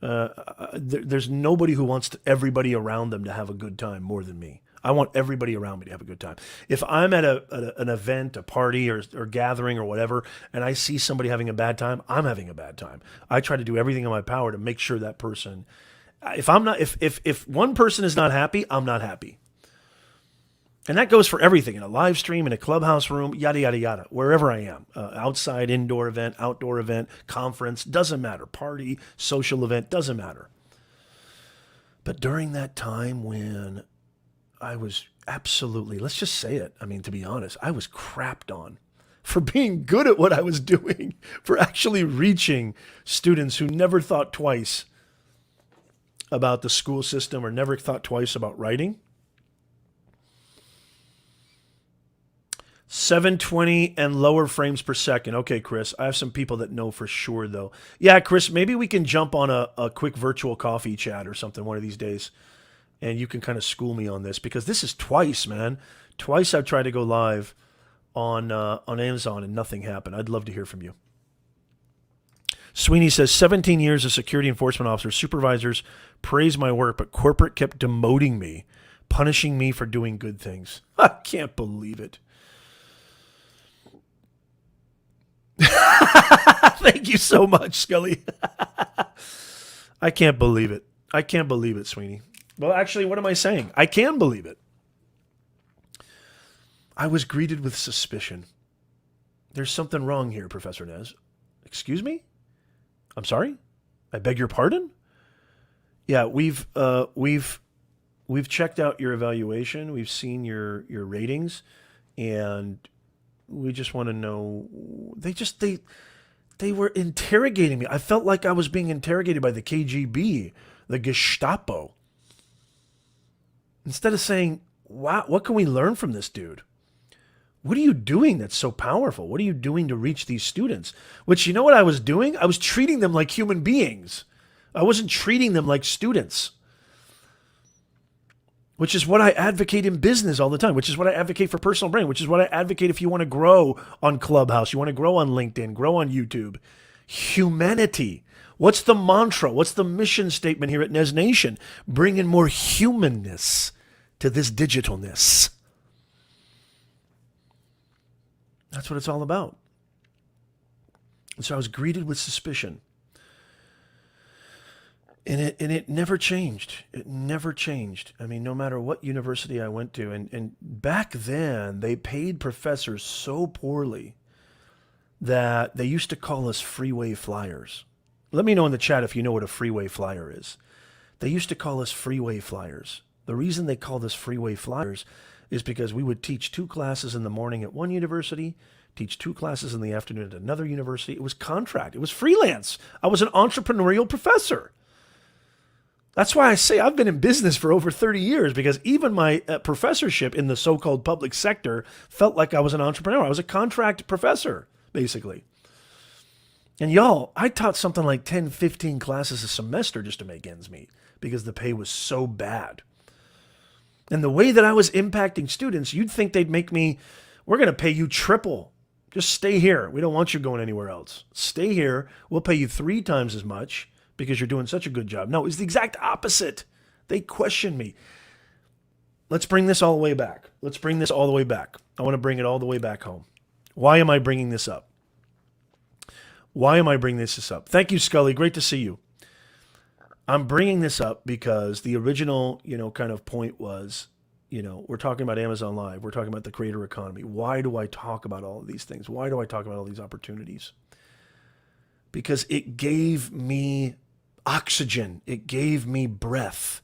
There's nobody who wants everybody around them to have a good time more than me. I want everybody around me to have a good time. If I'm at an event, a party, or gathering or whatever, and I see somebody having a bad time, I'm having a bad time. I try to do everything in my power to make sure that person, if one person is not happy, I'm not happy. And that goes for everything, in a live stream, in a clubhouse room, yada, yada, yada, wherever I am. Outside, indoor event, outdoor event, conference, doesn't matter. Party, social event, doesn't matter. But during that time when I was absolutely, let's just say it, I mean, to be honest, I was crapped on for being good at what I was doing, for actually reaching students who never thought twice about the school system or never thought twice about writing. 720 and lower frames per second. Okay, Chris, I have some people that know for sure, though. Yeah, Chris, maybe we can jump on a quick virtual coffee chat or something one of these days, and you can kind of school me on this, because this is twice, man. Twice I've tried to go live on Amazon and nothing happened. I'd love to hear from you. Sweeney says, 17 years as security enforcement officer. Supervisors praised my work, but corporate kept demoting me, punishing me for doing good things. I can't believe it. Thank you so much, Scully. I can't believe it. I can't believe it, Sweeney. Well, actually, what am I saying? I can believe it. I was greeted with suspicion. There's something wrong here, Professor Nez. Excuse me? I'm sorry? I beg your pardon? Yeah, we've checked out your evaluation. We've seen your ratings, and we just want to know. They were interrogating me. I felt like I was being interrogated by the KGB, the Gestapo. Instead of saying, wow, what can we learn from this dude? What are you doing that's so powerful? What are you doing to reach these students? Which, you know what I was doing? I was treating them like human beings. I wasn't treating them like students. Which is what I advocate in business all the time, which is what I advocate for personal branding, which is what I advocate if you want to grow on Clubhouse, you want to grow on LinkedIn, grow on YouTube. Humanity. What's the mantra? What's the mission statement here at NES Nation? Bringing more humanness to this digitalness. That's what it's all about. And so I was greeted with suspicion. And it never changed. It never changed. I mean, no matter what university I went to. And back then, they paid professors so poorly that they used to call us freeway flyers. Let me know in the chat if you know what a freeway flyer is. They used to call us freeway flyers. The reason they called us freeway flyers is because we would teach 2 classes in the morning at one university, teach 2 classes in the afternoon at another university. It was contract. It was freelance. I was an entrepreneurial professor. That's why I say I've been in business for over 30 years, because even my professorship in the so-called public sector felt like I was an entrepreneur. I was a contract professor, basically. And y'all, I taught something like 10, 15 classes a semester just to make ends meet because the pay was so bad. And the way that I was impacting students, you'd think they'd make me, we're going to pay you triple. Just stay here. We don't want you going anywhere else. Stay here. We'll pay you 3 times as much because you're doing such a good job. No, it's the exact opposite. They question me. Let's bring this all the way back. Let's bring this all the way back. I want to bring it all the way back home. Why am I bringing this up? Why am I bringing this up? Thank you, Scully. Great to see you. I'm bringing this up because the original, kind of point was, we're talking about Amazon Live. We're talking about the creator economy. Why do I talk about all of these things? Why do I talk about all these opportunities? because it gave me oxygen. It gave me breath.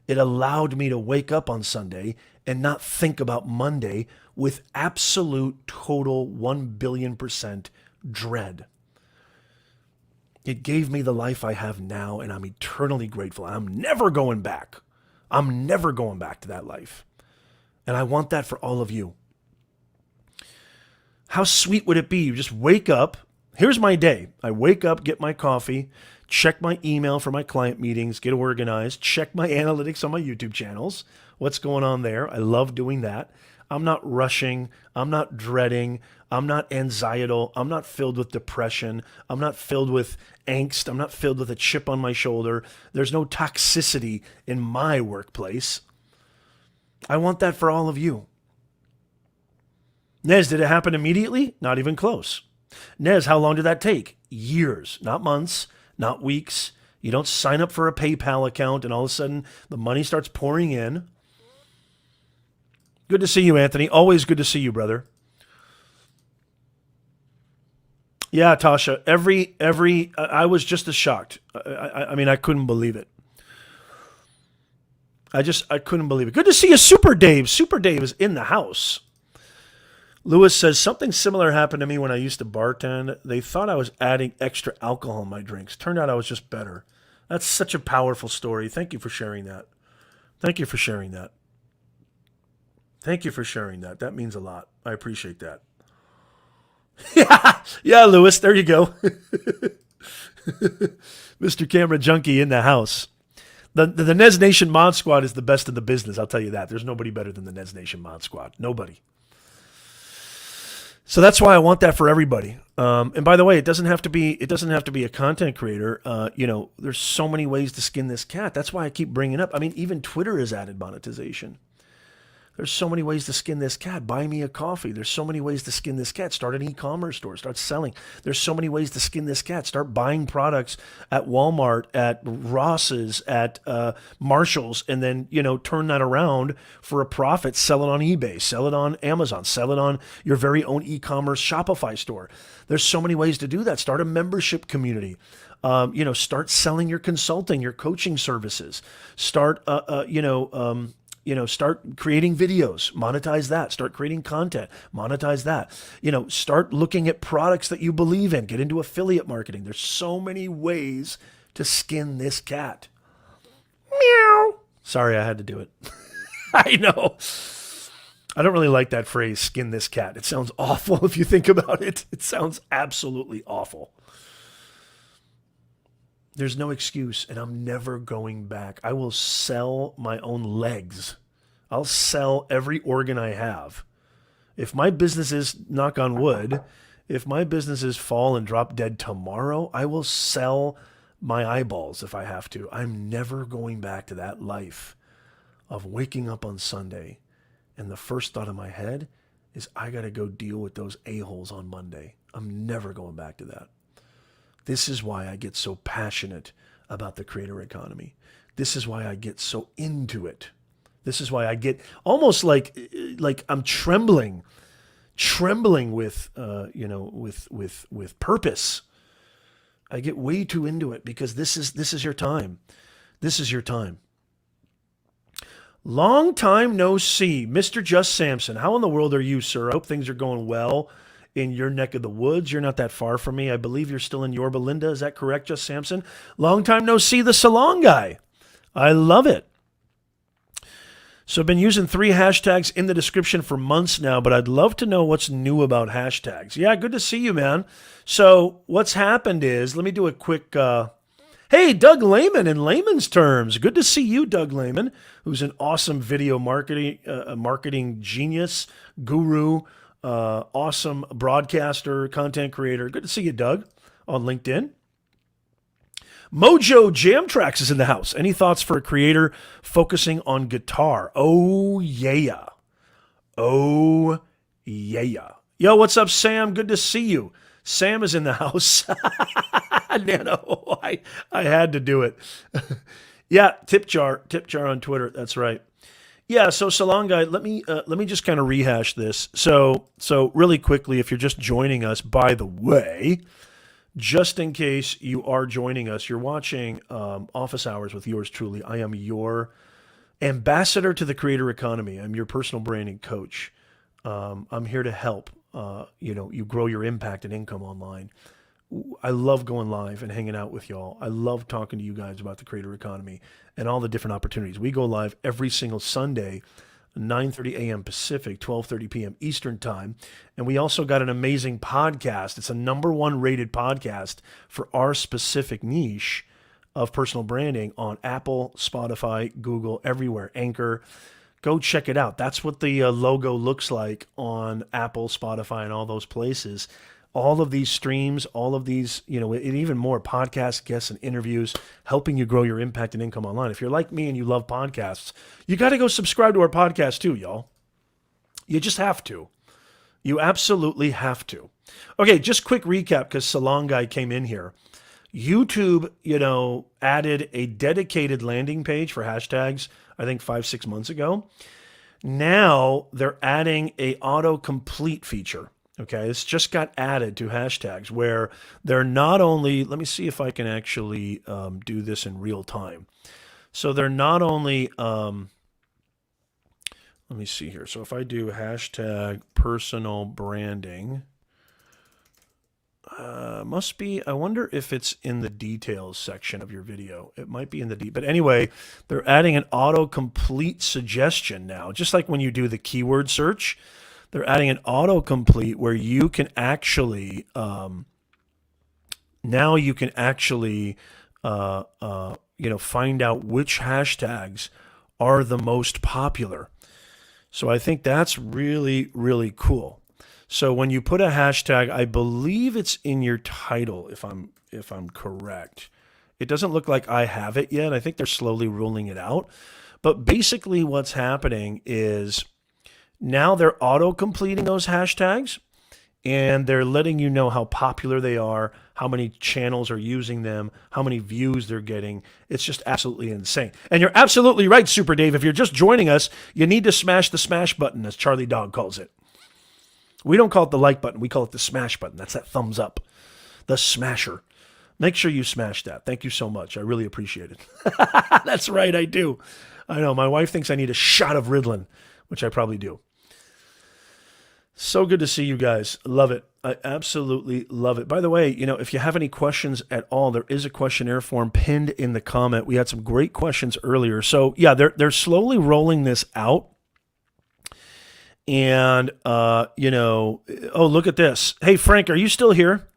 It allowed me to wake up on Sunday and not think about Monday with absolute, total, 1,000,000,000% dread. It gave me the life I have now, and I'm eternally grateful. I'm never going back. I'm never going back to that life. And I want that for all of you. How sweet would it be? You just wake up. Here's my day. I wake up, get my coffee, check my email for my client meetings, get organized, check my analytics on my YouTube channels, what's going on there. I love doing that. I'm not rushing. I'm not dreading. I'm not anxietal. I'm not filled with depression. I'm not filled with angst. I'm not filled with a chip on my shoulder. There's no toxicity in my workplace. I want that for all of you. Nez, did it happen immediately? Not even close. Nez, how long did that take? Years, not months, not weeks. You don't sign up for a PayPal account and all of a sudden the money starts pouring in. Good to see you, Anthony. Always good to see you, brother. Yeah, Tasha, I was just as shocked. I mean, I couldn't believe it. I couldn't believe it. Good to see you, Super Dave. Super Dave is in the house. Lewis says, something similar happened to me when I used to bartend. They thought I was adding extra alcohol in my drinks. Turned out I was just better. That's such a powerful story. Thank you for sharing that. Thank you for sharing that. Thank you for sharing that. That means a lot. I appreciate that. Yeah, Lewis, there you go. Mr. Camera Junkie in the house. The NES Nation Mod Squad is the best in the business, I'll tell you that. There's nobody better than the NES Nation Mod Squad. Nobody. So that's why I want that for everybody. And by the way, it doesn't have to be a content creator. There's so many ways to skin this cat. That's why I keep bringing up. I mean, even Twitter has added monetization. There's so many ways to skin this cat. Buy me a coffee. There's so many ways to skin this cat. Start an e-commerce store. Start selling. There's so many ways to skin this cat. Start buying products at Walmart, at Ross's, at Marshall's, and then, turn that around for a profit. Sell it on eBay. Sell it on Amazon. Sell it on your very own e-commerce Shopify store. There's so many ways to do that. Start a membership community. Start selling your consulting, your coaching services. Start, start creating videos, monetize that. Start creating content, monetize that. Start looking at products that you believe in. Get into affiliate marketing. There's so many ways to skin this cat. Meow. Sorry, I had to do it. I know. I don't really like that phrase, skin this cat. It sounds awful if you think about it. It sounds absolutely awful. There's no excuse, and I'm never going back. I will sell my own legs. I'll sell every organ I have. If my businesses, knock on wood, if my businesses fall and drop dead tomorrow, I will sell my eyeballs if I have to. I'm never going back to that life of waking up on Sunday, and the first thought in my head is I got to go deal with those a-holes on Monday. I'm never going back to that. This is why I get so passionate about the creator economy. This is why I get so into it. This is why I get almost like I'm trembling with with purpose. I get way too into it because this is your time. This is your time. Long time no see, Mr. Just Samson. How in the world are you, sir? I hope things are going well in your neck of the woods. You're not that far from me. I believe you're still in Yorba Linda. Is that correct, Just Samson? Long time no see, the salon guy. I love it. So I've been using 3 hashtags in the description for months now, but I'd love to know what's new about hashtags. Yeah, good to see you, man. So what's happened is, let me do a quick... Hey, Doug Lehman in layman's terms. Good to see you, Doug Lehman, who's an awesome video marketing genius, guru, awesome broadcaster, content creator. Good to see you, Doug, on LinkedIn. Mojo Jam Tracks is in the house. Any thoughts for a creator focusing on guitar? Oh, yeah. Oh, yeah. Yo, what's up, Sam? Good to see you. Sam is in the house. Nano, I had to do it. Yeah, tip jar on Twitter. That's right. Yeah, so Salon Guy, let me just kind of rehash this. So really quickly, if you're just joining us, by the way, just in case you are joining us, you're watching Office Hours with yours truly. I am your ambassador to the creator economy. I'm your personal branding coach. I'm here to help you grow your impact and income online. I love going live and hanging out with y'all. I love talking to you guys about the creator economy and all the different opportunities. We go live every single Sunday, 9:30 a.m. Pacific, 12:30 p.m. Eastern Time. And we also got an amazing podcast. It's a #1 rated podcast for our specific niche of personal branding on Apple, Spotify, Google, everywhere, Anchor. Go check it out. That's what the logo looks like on Apple, Spotify, and all those places. All of these streams, all of these, and even more podcasts, guests, and interviews, helping you grow your impact and income online. If you're like me and you love podcasts, you got to go subscribe to our podcast too, y'all. You just have to. You absolutely have to. Okay, just quick recap because Salon Guy came in here. YouTube, added a dedicated landing page for hashtags, I think 5-6 months ago. Now they're adding a autocomplete feature. Okay, it's just got added to hashtags where they're not only, let me see if I can actually do this in real time. So they're not only, let me see here. So if I do hashtag personal branding, must be, I wonder if it's in the details section of your video. It might be in the but anyway, they're adding an autocomplete suggestion now, just like when you do the keyword search. They're adding an autocomplete where you can actually, now you can actually, find out which hashtags are the most popular. So I think that's really, really cool. So when you put a hashtag, I believe it's in your title, if I'm correct. It doesn't look like I have it yet. I think they're slowly rolling it out. But basically what's happening is now they're auto-completing those hashtags, and they're letting you know how popular they are, how many channels are using them, how many views they're getting. It's just absolutely insane. And you're absolutely right, Super Dave. If you're just joining us, you need to smash the smash button, as Charlie Dog calls it. We don't call it the like button. We call it the smash button. That's that thumbs up, the smasher. Make sure you smash that. Thank you so much. I really appreciate it. That's right, I do. I know. My wife thinks I need a shot of Ritalin, which I probably do. So good to see you guys. Love it. I absolutely love it. By the way, if you have any questions at all, there is a questionnaire form pinned in the comment. We had some great questions earlier. So yeah, they're slowly rolling this out. And, oh, look at this. Hey, Frank, are you still here?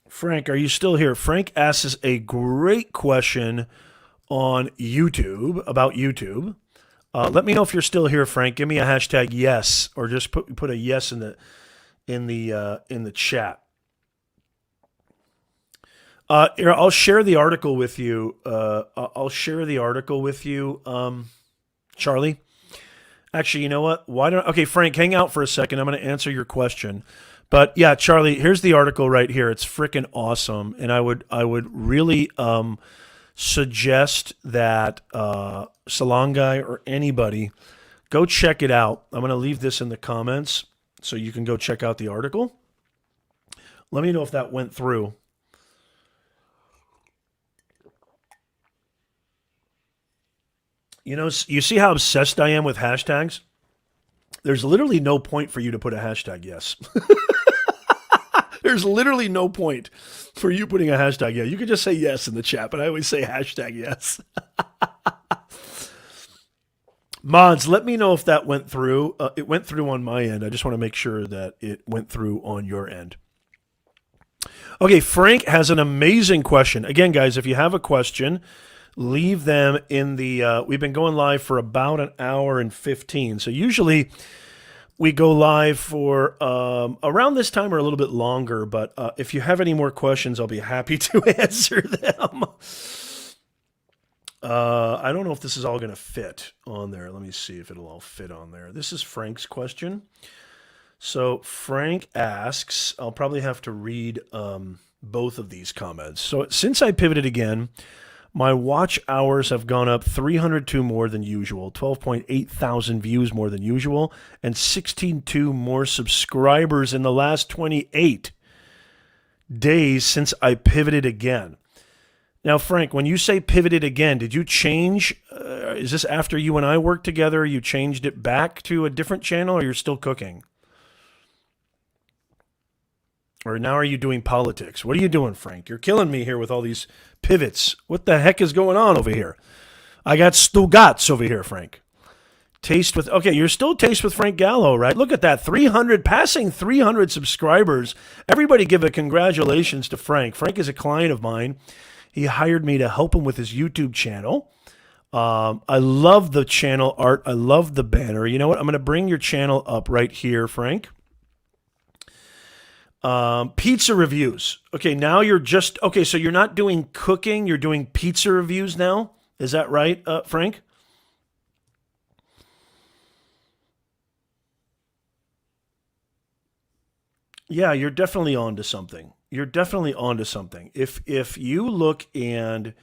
Frank, are you still here? Frank asks a great question on YouTube, about YouTube. Let me know if you're still here, Frank. Give me a hashtag yes, or just put a yes in the chat. Here, I'll share the article with you. Charlie. Actually, you know what? Okay, Frank, hang out for a second. I'm going to answer your question. But yeah, Charlie, here's the article right here. It's freaking awesome, and I would really suggest that Salon Guy or anybody go check it out. I'm going to leave this in the comments so you can go check out the article. Let me know if that went through. You see how obsessed I am with hashtags? There's literally no point for you to put a hashtag yes. There's literally no point for you putting a hashtag yes. You could just say yes in the chat, but I always say hashtag yes. Mods, let me know if that went through. It went through on my end. I just want to make sure that it went through on your end. Okay, Frank has an amazing question. Again, guys, if you have a question, leave them in the, we've been going live for about an hour and 15. So usually we go live for around this time or a little bit longer. But if you have any more questions, I'll be happy to answer them. I don't know if this is all going to fit on there. Let me see if it'll all fit on there. This is Frank's question. So Frank asks, I'll probably have to read both of these comments. So since I pivoted again, My watch hours have gone up 302 more than usual, 12.8 thousand views more than usual, and 16.2 more subscribers in the last 28 days since I pivoted again. Now, Frank, when you say pivoted again, did you change? Is this after you and I worked together? You changed it back to a different channel, or you're still cooking? Or now are you doing politics? What are you doing, Frank? You're killing me here with all these pivots. What the heck is going on over here? I got Stugats over here, Frank. Okay, you're still Taste with Frank Gallo, right? Look at that, passing 300 subscribers. Everybody give a congratulations to Frank. Frank is a client of mine. He hired me to help him with his YouTube channel. I love the channel art. I love the banner. You know what? I'm going to bring your channel up right here, Frank. Pizza reviews. Okay, now so you're not doing cooking. You're doing pizza reviews now. Is that right, Frank? Yeah, you're definitely onto something. If you look and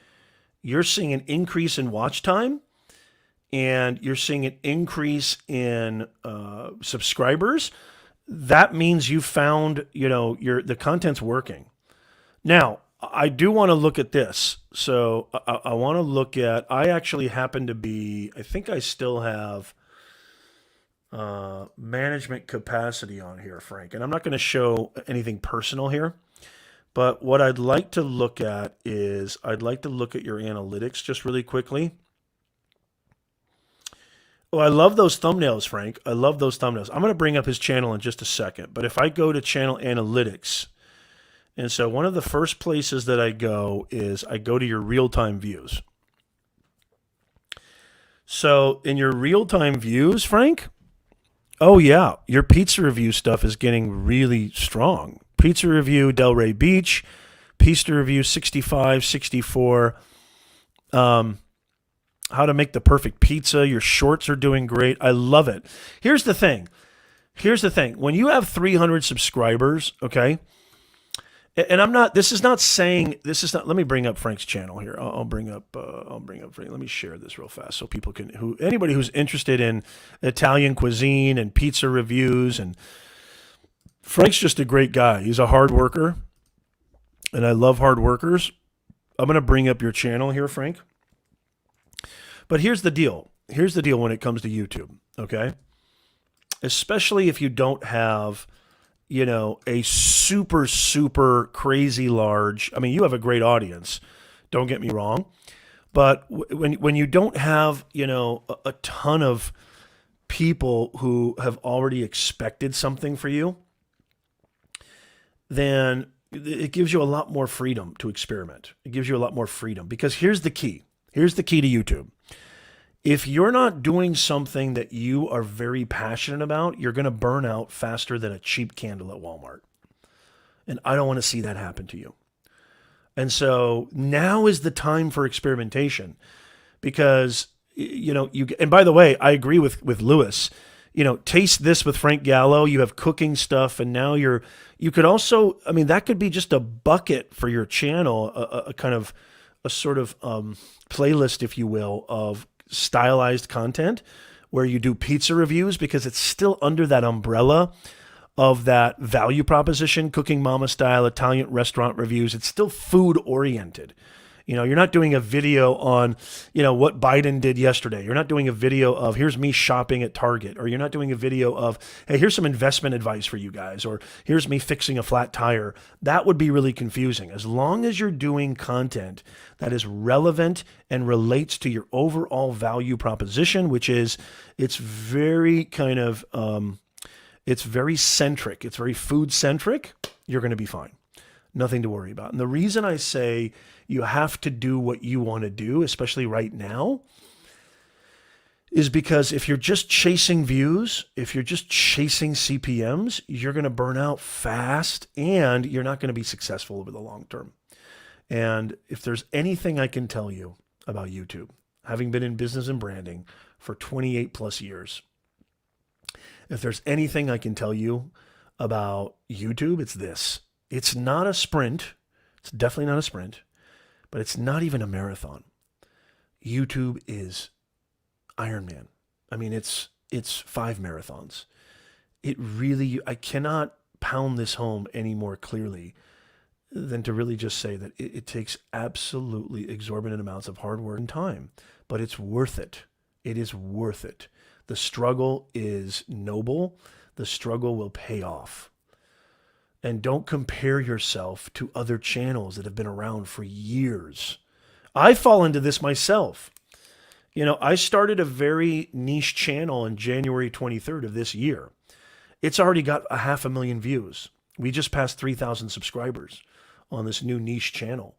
you're seeing an increase in watch time and you're seeing an increase in subscribers, that means you found, the content's working. Now, I do want to look at this. So I want to look at, I actually happen to be, I think I still have management capacity on here, Frank. And I'm not going to show anything personal here. But what I'd like to look at is I'd like to look at your analytics just really quickly. Oh, I love those thumbnails, Frank. I love those thumbnails. I'm going to bring up his channel in just a second. But if I go to channel analytics, and so one of the first places that I go is I go to your real-time views. So in your real-time views, Frank, oh yeah, your pizza review stuff is getting really strong. Pizza review, Delray Beach. Pizza review, 65, 64. How to make the perfect pizza. Your shorts are doing great. I love it. Here's the thing. When you have 300 subscribers, okay, and let me bring up Frank's channel here. I'll bring up Frank. Let me share this real fast so people can, anybody who's interested in Italian cuisine and pizza reviews, and Frank's just a great guy. He's a hard worker, and I love hard workers. I'm going to bring up your channel here, Frank. But here's the deal. When it comes to YouTube, okay? Especially if you don't have, a super, super crazy large, you have a great audience. Don't get me wrong. But when you don't have, a ton of people who have already expected something for you, then it gives you a lot more freedom to experiment. It gives you a lot more freedom because here's the key. Here's the key to YouTube. If you're not doing something that you are very passionate about, you're going to burn out faster than a cheap candle at Walmart. And I don't want to see that happen to you. And so now is the time for experimentation because, and by the way, I agree with Lewis. Taste this with Frank Gallo. You have cooking stuff, and now you could also, that could be just a bucket for your channel, a kind of a sort of playlist, if you will, of stylized content where you do pizza reviews because it's still under that umbrella of that value proposition, cooking mama style Italian restaurant reviews. It's still food oriented. You're not doing a video on, what Biden did yesterday. You're not doing a video of here's me shopping at Target, or you're not doing a video of, hey, here's some investment advice for you guys, or here's me fixing a flat tire. That would be really confusing. As long as you're doing content that is relevant and relates to your overall value proposition, which is, it's very kind of, it's very centric. It's very food centric. You're going to be fine. Nothing to worry about. And the reason I say you have to do what you want to do, especially right now, is because if you're just chasing views, if you're just chasing CPMs, you're going to burn out fast and you're not going to be successful over the long term. And if there's anything I can tell you about YouTube, having been in business and branding for 28 plus years, if there's anything I can tell you about YouTube, it's this. It's not a sprint. It's definitely not a sprint, but it's not even a marathon. YouTube is Ironman. I mean, it's 5 marathons. It really, I cannot pound this home any more clearly than to really just say that it takes absolutely exorbitant amounts of hard work and time, but it's worth it. It is worth it. The struggle is noble. The struggle will pay off. And don't compare yourself to other channels that have been around for years. I fall into this myself. You know, I started a very niche channel on January 23rd of this year. It's already got 500,000 views. We just passed 3,000 subscribers on this new niche channel.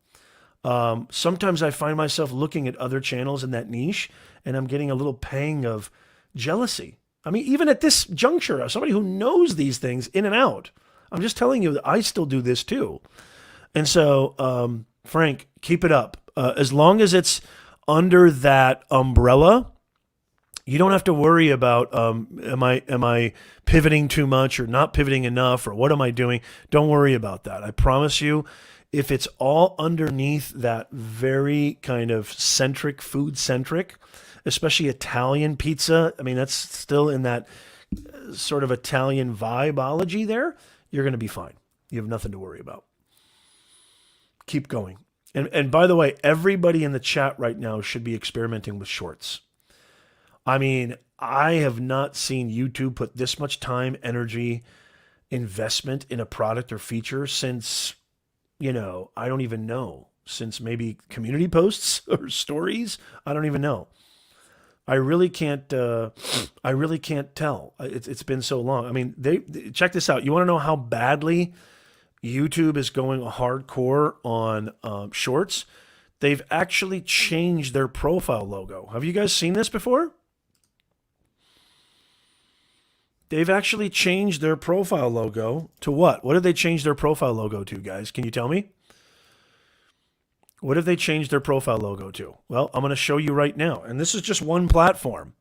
Sometimes I find myself looking at other channels in that niche, and I'm getting a little pang of jealousy. I mean, even at this juncture, as somebody who knows these things in and out, I'm just telling you that I still do this too. And so, Frank, keep it up. As long as it's under that umbrella, you don't have to worry about am I pivoting too much or not pivoting enough, or what am I doing? Don't worry about that. I promise you, if it's all underneath that very kind of food-centric, especially Italian pizza, I mean, that's still in that sort of Italian vibeology there, you're going to be fine. You have nothing to worry about. Keep going. And by the way, everybody in the chat right now should be experimenting with shorts. I mean, I have not seen YouTube put this much time, energy, investment in a product or feature since, I don't even know, since maybe community posts or stories. I don't even know. I really can't tell. It's been so long. I mean, check this out. You want to know how badly YouTube is going hardcore on shorts? They've actually changed their profile logo. Have you guys seen this before? They've actually changed their profile logo to what? What did they change their profile logo to, guys? Can you tell me? What have they changed their profile logo to? Well, I'm going to show you right now. And this is just one platform.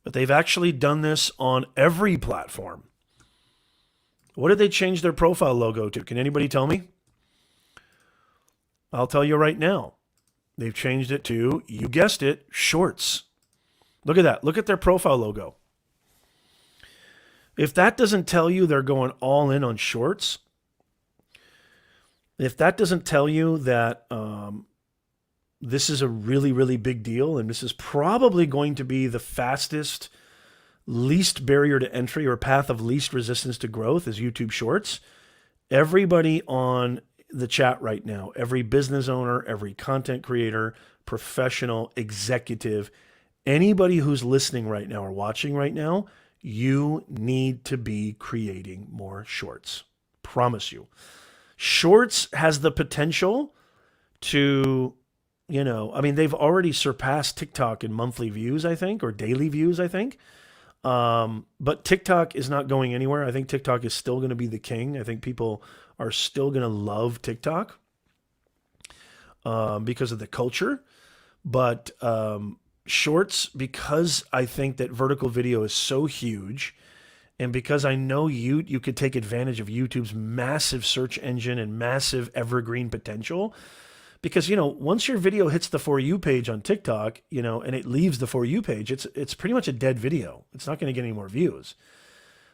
But they've actually done this on every platform. What did they change their profile logo to? Can anybody tell me? I'll tell you right now. They've changed it to, you guessed it, shorts. Look at that. Look at their profile logo. If that doesn't tell you they're going all in on shorts, if that doesn't tell you that this is a really, really big deal, and this is probably going to be the fastest, least barrier to entry or path of least resistance to growth is YouTube Shorts, everybody on the chat right now, every business owner, every content creator, professional, executive, anybody who's listening right now or watching right now, you need to be creating more shorts. Promise you. Shorts has the potential to, they've already surpassed TikTok in monthly views, I think, or daily views, I think. But TikTok is not going anywhere. I think TikTok is still going to be the king. I think people are still going to love TikTok because of the culture. But Shorts, because I think that vertical video is so huge, and because I know you could take advantage of YouTube's massive search engine and massive evergreen potential, because, once your video hits the For You page on TikTok, and it leaves the For You page, it's pretty much a dead video. It's not going to get any more views.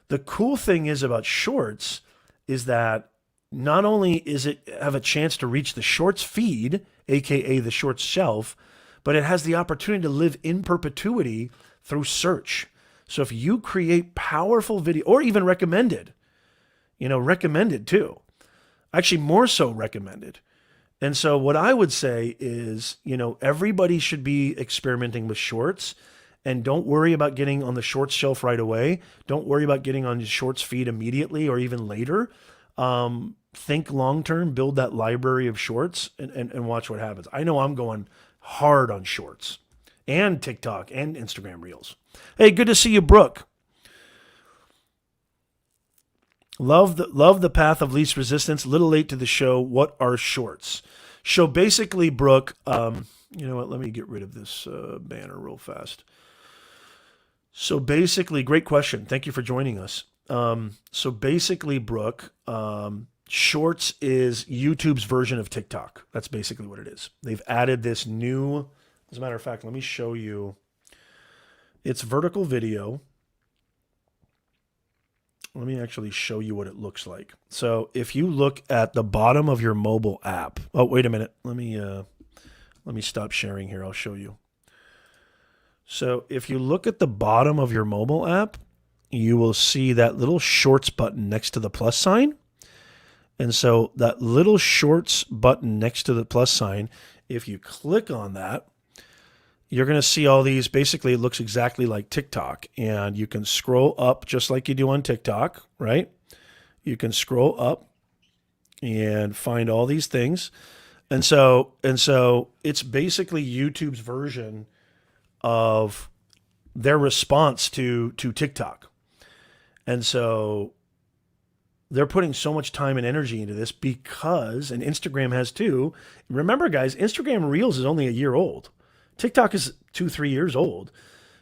The cool thing is about Shorts is that not only is it have a chance to reach the Shorts feed, aka the Shorts shelf, but it has the opportunity to live in perpetuity through search. So if you create powerful video, or even recommended too, actually more so recommended. And so what I would say is, everybody should be experimenting with shorts, and don't worry about getting on the shorts shelf right away. Don't worry about getting on the shorts feed immediately or even later. Think long-term, build that library of shorts and watch what happens. I know I'm going hard on shorts and TikTok and Instagram Reels. Hey, good to see you, Brooke. Love the path of least resistance. Little late to the show. What are shorts? So basically, Brooke, you know what? Let me get rid of this banner real fast. So basically, great question. Thank you for joining us. So basically, Brooke, Shorts is YouTube's version of TikTok. That's basically what it is. They've added this new, as a matter of fact, let me show you. It's vertical video. Let me actually show you what it looks like. So if you look at the bottom of your mobile app, oh, wait a minute. Let me stop sharing here. I'll show you. So if you look at the bottom of your mobile app, you will see that little shorts button next to the plus sign. And so that little shorts button next to the plus sign, if you click on that, you're going to see all these. Basically, it looks exactly like TikTok. And you can scroll up just like you do on TikTok, right? You can scroll up and find all these things. And so it's basically YouTube's version of their response to TikTok. And so they're putting so much time and energy into this because, and Instagram has too. Remember, guys, Instagram Reels is only a year old. TikTok is 2-3 years old.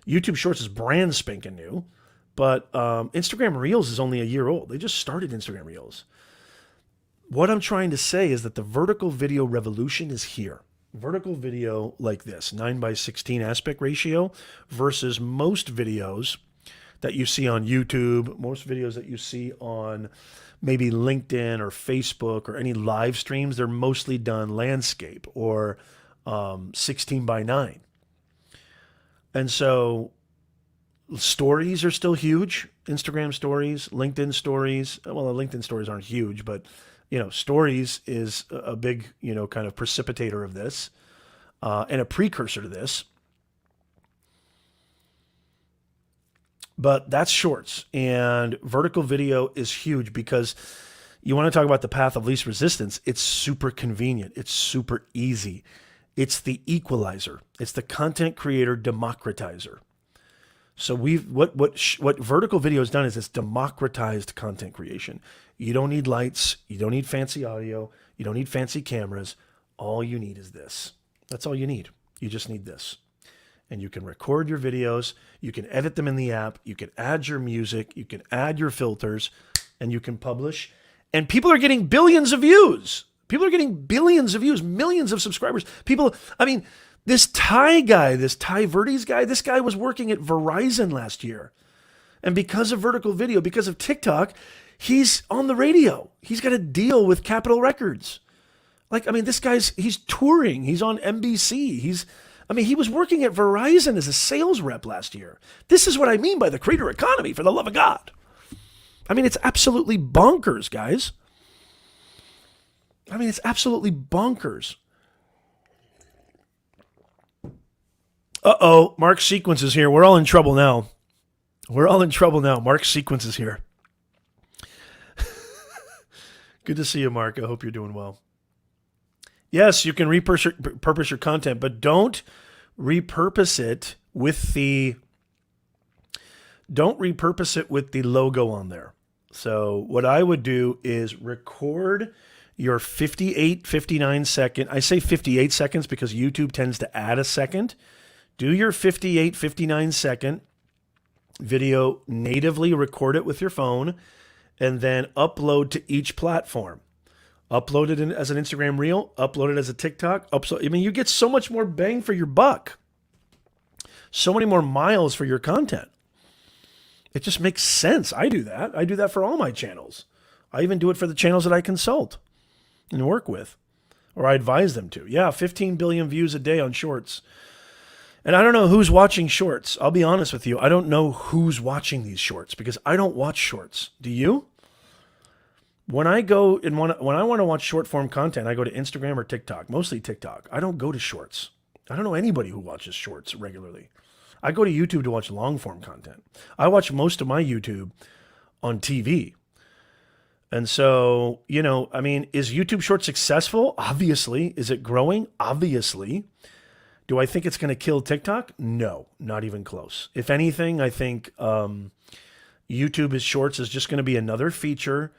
YouTube Shorts is brand spanking new. But Instagram Reels is only a year old. They just started Instagram Reels. What I'm trying to say is that the vertical video revolution is here. Vertical video like this, 9:16 aspect ratio versus most videos that you see on YouTube, most videos that you see on maybe LinkedIn or Facebook or any live streams, they're mostly done landscape or 16:9. And so stories are still huge. Instagram stories, LinkedIn stories. Well, the LinkedIn stories aren't huge, but stories is a big, kind of precipitator of this and a precursor to this. But that's shorts, and vertical video is huge because you want to talk about the path of least resistance. It's super convenient. It's super easy. It's the equalizer. It's the content creator democratizer. So what vertical video has done is it's democratized content creation. You don't need lights. You don't need fancy audio. You don't need fancy cameras. All you need is this. That's all you need. You just need this. And you can record your videos. You can edit them in the app. You can add your music. You can add your filters. And you can publish. And people are getting billions of views. People are getting billions of views, millions of subscribers. This Thai guy, this Thai Verdes guy, this guy was working at Verizon last year. And because of vertical video, because of TikTok, he's on the radio. He's got a deal with Capitol Records. He's touring. He's on NBC. He was working at Verizon as a sales rep last year. This is what I mean by the creator economy, for the love of God. It's absolutely bonkers, guys. It's absolutely bonkers. Uh-oh, Mark's Sequence is here. We're all in trouble now. Mark's Sequence is here. Good to see you, Mark. I hope you're doing well. Yes, you can repurpose your content, but don't repurpose it with the logo on there. So what I would do is record your 59 second. I say 58 seconds because YouTube tends to add a second. Do your 59 second video natively, record it with your phone, and then upload to each platform. Upload it as an Instagram Reel, upload it as a TikTok. You get so much more bang for your buck. So many more miles for your content. It just makes sense. I do that. I do that for all my channels. I even do it for the channels that I consult and work with, or I advise them to. Yeah, 15 billion views a day on shorts. And I don't know who's watching shorts. I'll be honest with you. I don't know who's watching these shorts because I don't watch shorts. Do you? When I want to watch short form content, I go to Instagram or TikTok, mostly TikTok. I don't go to shorts. I don't know anybody who watches shorts regularly. I go to YouTube to watch long form content. I watch most of my YouTube on TV. And so, is YouTube Short successful? Obviously. Is it growing? Obviously. Do I think it's going to kill TikTok? No, not even close. If anything, I think YouTube Shorts is just going to be another feature.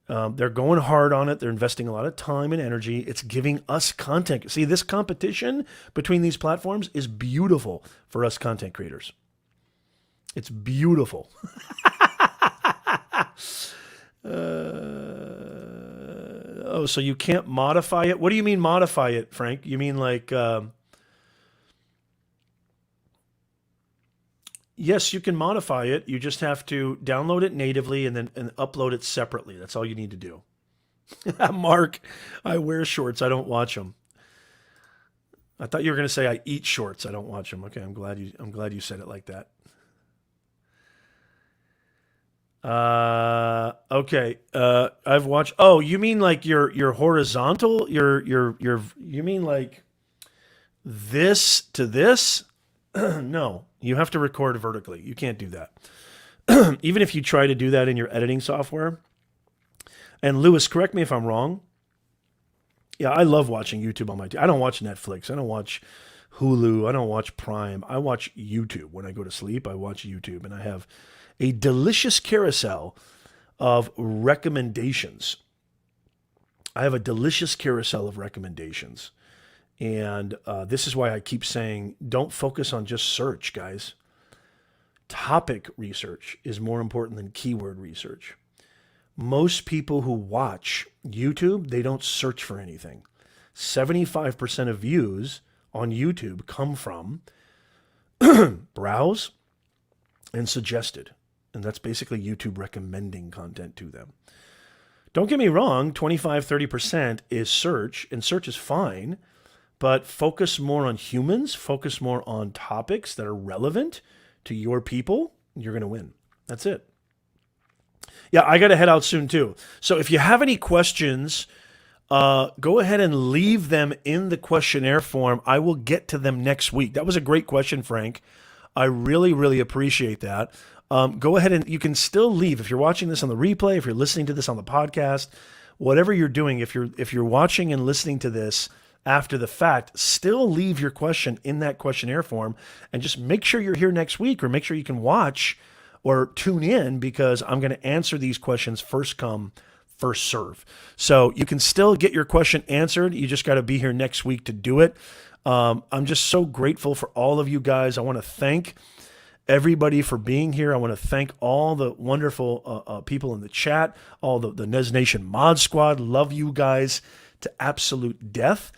They're going hard on it. They're investing a lot of time and energy. It's giving us content. See, this competition between these platforms is beautiful for us content creators. It's beautiful. Oh, so you can't modify it? What do you mean modify it, Frank? You mean like, yes, you can modify it. You just have to download it natively and then upload it separately. That's all you need to do. Mark, I wear shorts. I don't watch them. I thought you were going to say I eat shorts. I don't watch them. Okay, I'm glad you said it like that. Okay. I've watched. Oh, you mean like your horizontal? You mean like this to this? No, you have to record vertically. You can't do that. Even if you try to do that in your editing software. And Lewis, correct me if I'm wrong. Yeah, I love watching YouTube on my I don't watch Netflix. I don't watch Hulu. I don't watch Prime. I watch YouTube. When I go to sleep, I watch YouTube. And I have a delicious carousel of recommendations. I have a delicious carousel of recommendations. And this is why I keep saying, don't focus on just search, guys. Topic research is more important than keyword research. Most people who watch YouTube, they don't search for anything. 75% of views on YouTube come from browse and suggested. And that's basically YouTube recommending content to them. Don't get me wrong, 25, 30% is search, and search is fine, but focus more on humans, focus more on topics that are relevant to your people, you're going to win. That's it. Yeah, I got to head out soon too. So if you have any questions, go ahead and leave them in the questionnaire form. I will get to them next week. That was a great question, Frank. I really, really appreciate that. Go ahead and you can still leave if you're watching this on the replay, if you're listening to this on the podcast, whatever you're doing. If you're watching and listening to this after the fact, still leave your question in that questionnaire form, and just make sure you're here next week, or make sure you can watch or tune in, because I'm going to answer these questions first come, first serve. So you can still get your question answered. You just got to be here next week to do it. I'm just so grateful for all of you guys. I want to thank everybody for being here. I want to thank all the wonderful people in the chat, all the NES Nation Mod Squad. Love you guys to absolute death.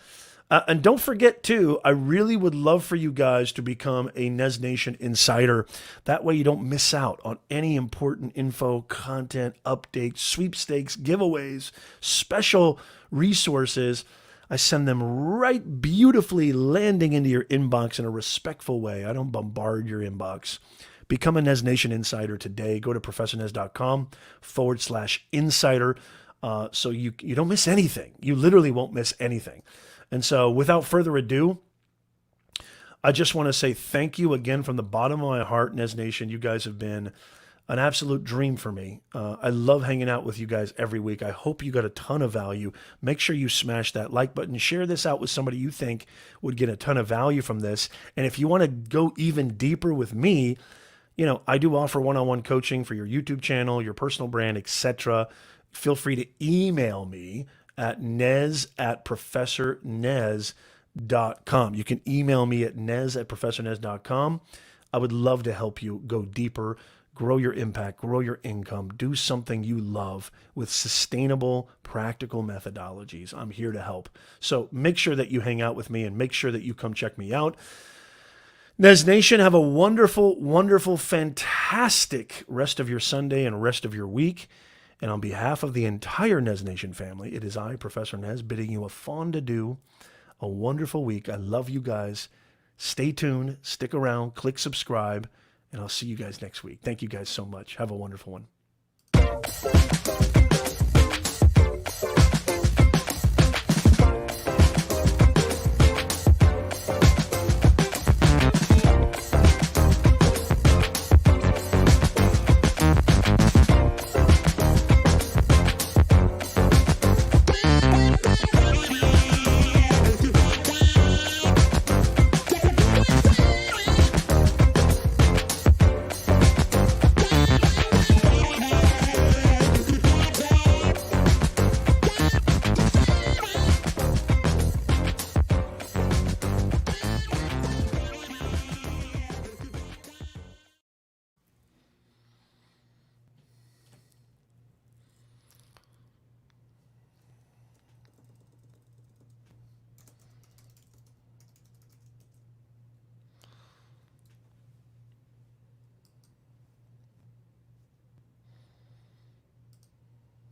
And don't forget, too, I really would love for you guys to become a NES Nation Insider. That way you don't miss out on any important info, content, updates, sweepstakes, giveaways, special resources. I send them right beautifully landing into your inbox in a respectful way. I don't bombard your inbox. Become a NES Nation Insider today. Go to professornez.com/insider so you don't miss anything. You literally won't miss anything. And so without further ado, I just want to say thank you again from the bottom of my heart, NES Nation. You guys have been an absolute dream for me. I love hanging out with you guys every week. I hope you got a ton of value. Make sure you smash that like button. Share this out with somebody you think would get a ton of value from this. And if you want to go even deeper with me, I do offer one-on-one coaching for your YouTube channel, your personal brand, etc. Feel free to email me at nez@professornez.com. You can email me at nez@professornez.com. I would love to help you go deeper, grow your impact, grow your income, do something you love with sustainable, practical methodologies. I'm here to help. So make sure that you hang out with me and make sure that you come check me out. NES Nation, have a wonderful, wonderful, fantastic rest of your Sunday and rest of your week. And on behalf of the entire NES Nation family, it is I, Professor Nez, bidding you a fond adieu, a wonderful week. I love you guys. Stay tuned, stick around, click subscribe, and I'll see you guys next week. Thank you guys so much. Have a wonderful one.